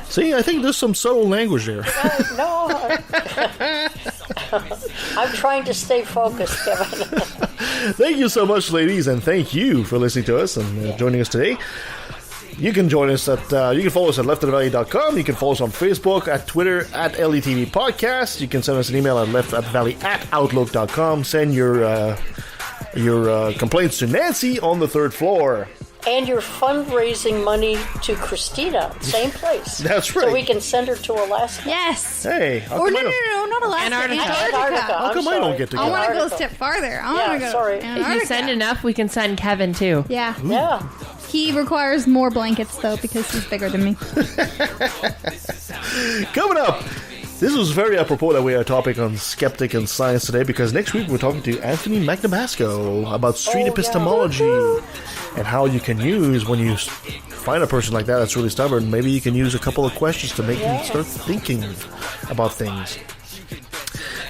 See, I think there's some subtle language there. No, I'm trying to stay focused, Kevin. Thank you so much, ladies, and thank you for listening to us and joining us today. You can join us you can follow us at leftofthevalley.com. You can follow us on Facebook, at Twitter, at LETV Podcast. You can send us an email at leftofthevalley@outlook.com. Send your complaints to Nancy on the third floor. And you're fundraising money to Christina, same place. That's right. So we can send her to Alaska. Yes. Hey. Or no, not Alaska. Antarctica. How come I don't get to go? I want to go a step farther. I want to go to Antarctica. If you send enough, we can send Kevin too. Yeah. Yeah. He requires more blankets, though, because he's bigger than me. Coming up, this was very apropos that we had a topic on skeptic and science today, because next week we're talking to Anthony Magnabasco about street epistemology and how you can use, when you find a person like that that's really stubborn, maybe you can use a couple of questions to make them start thinking about things.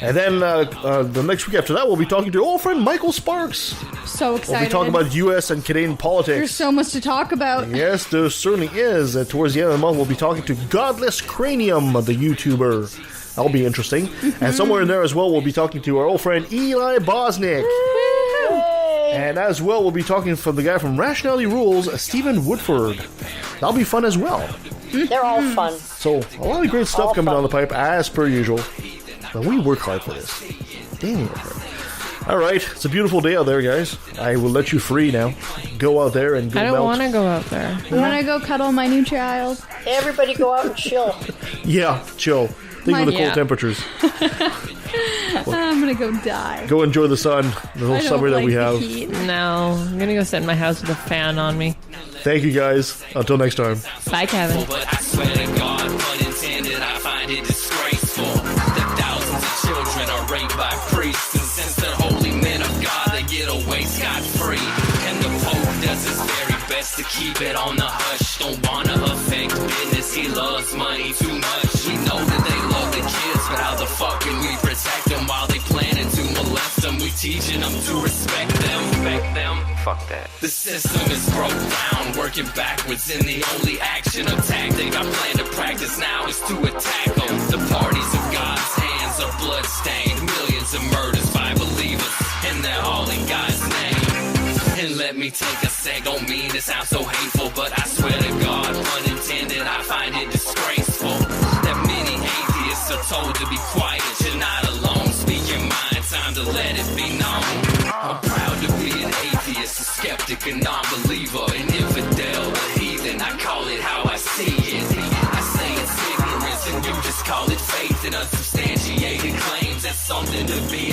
And then the next week after that, we'll be talking to old friend Michael Sparks. So excited. We'll be talking about U.S. and Canadian politics. There's so much to talk about. Yes, there certainly is. Towards the end of the month, we'll be talking to Godless Cranium, the YouTuber. That'll be interesting. And somewhere in there as well, we'll be talking to our old friend Eli Bosnick. And as well, we'll be talking from the guy from Rationality Rules, Stephen Woodford. That'll be fun as well. They're all fun. So, a lot of great stuff coming down the pipe, as per usual. But we work hard for this. Damn, we work hard. All right, it's a beautiful day out there, guys. I will let you free now. Go out there and go I don't want to go out there. I want to go cuddle my new child. Everybody go out and chill. Yeah, chill. Think of the cold temperatures. I'm going to go die. Go enjoy the sun, the whole summer that we have. No, I'm going to go sit in my house with a fan on me. Thank you, guys. Until next time. Bye, Kevin. But I swear to God, unintended, I find it disgraceful that thousands of children are raped by priests, and since they're holy men of God, they get away scot-free. And the Pope does his very best to keep it on the hush. Don't wanna affect business, he loves money too much. We know that they love the kids, but how the fuck can we protect them while they planning to molest them? We teaching them to respect them. Respect them? Fuck that. The system is broke down, working backwards, and the only action or tactic I plan to practice now is to attack them. The parties of God's hands are bloodstained, millions of murders by believers, and they're all in God's name. And let me take a sec, don't mean to sound so hateful, but I swear to God, unintended, I find it disgraceful that many atheists are told to be quiet. You're not alone, speak your mind, time to let it be known. I'm proud to be an atheist, a skeptic, a non-believer, an infidel, a heathen, I call it how I see it. I say it's ignorance and you just call it faith, and unsubstantiated claims, that's something to be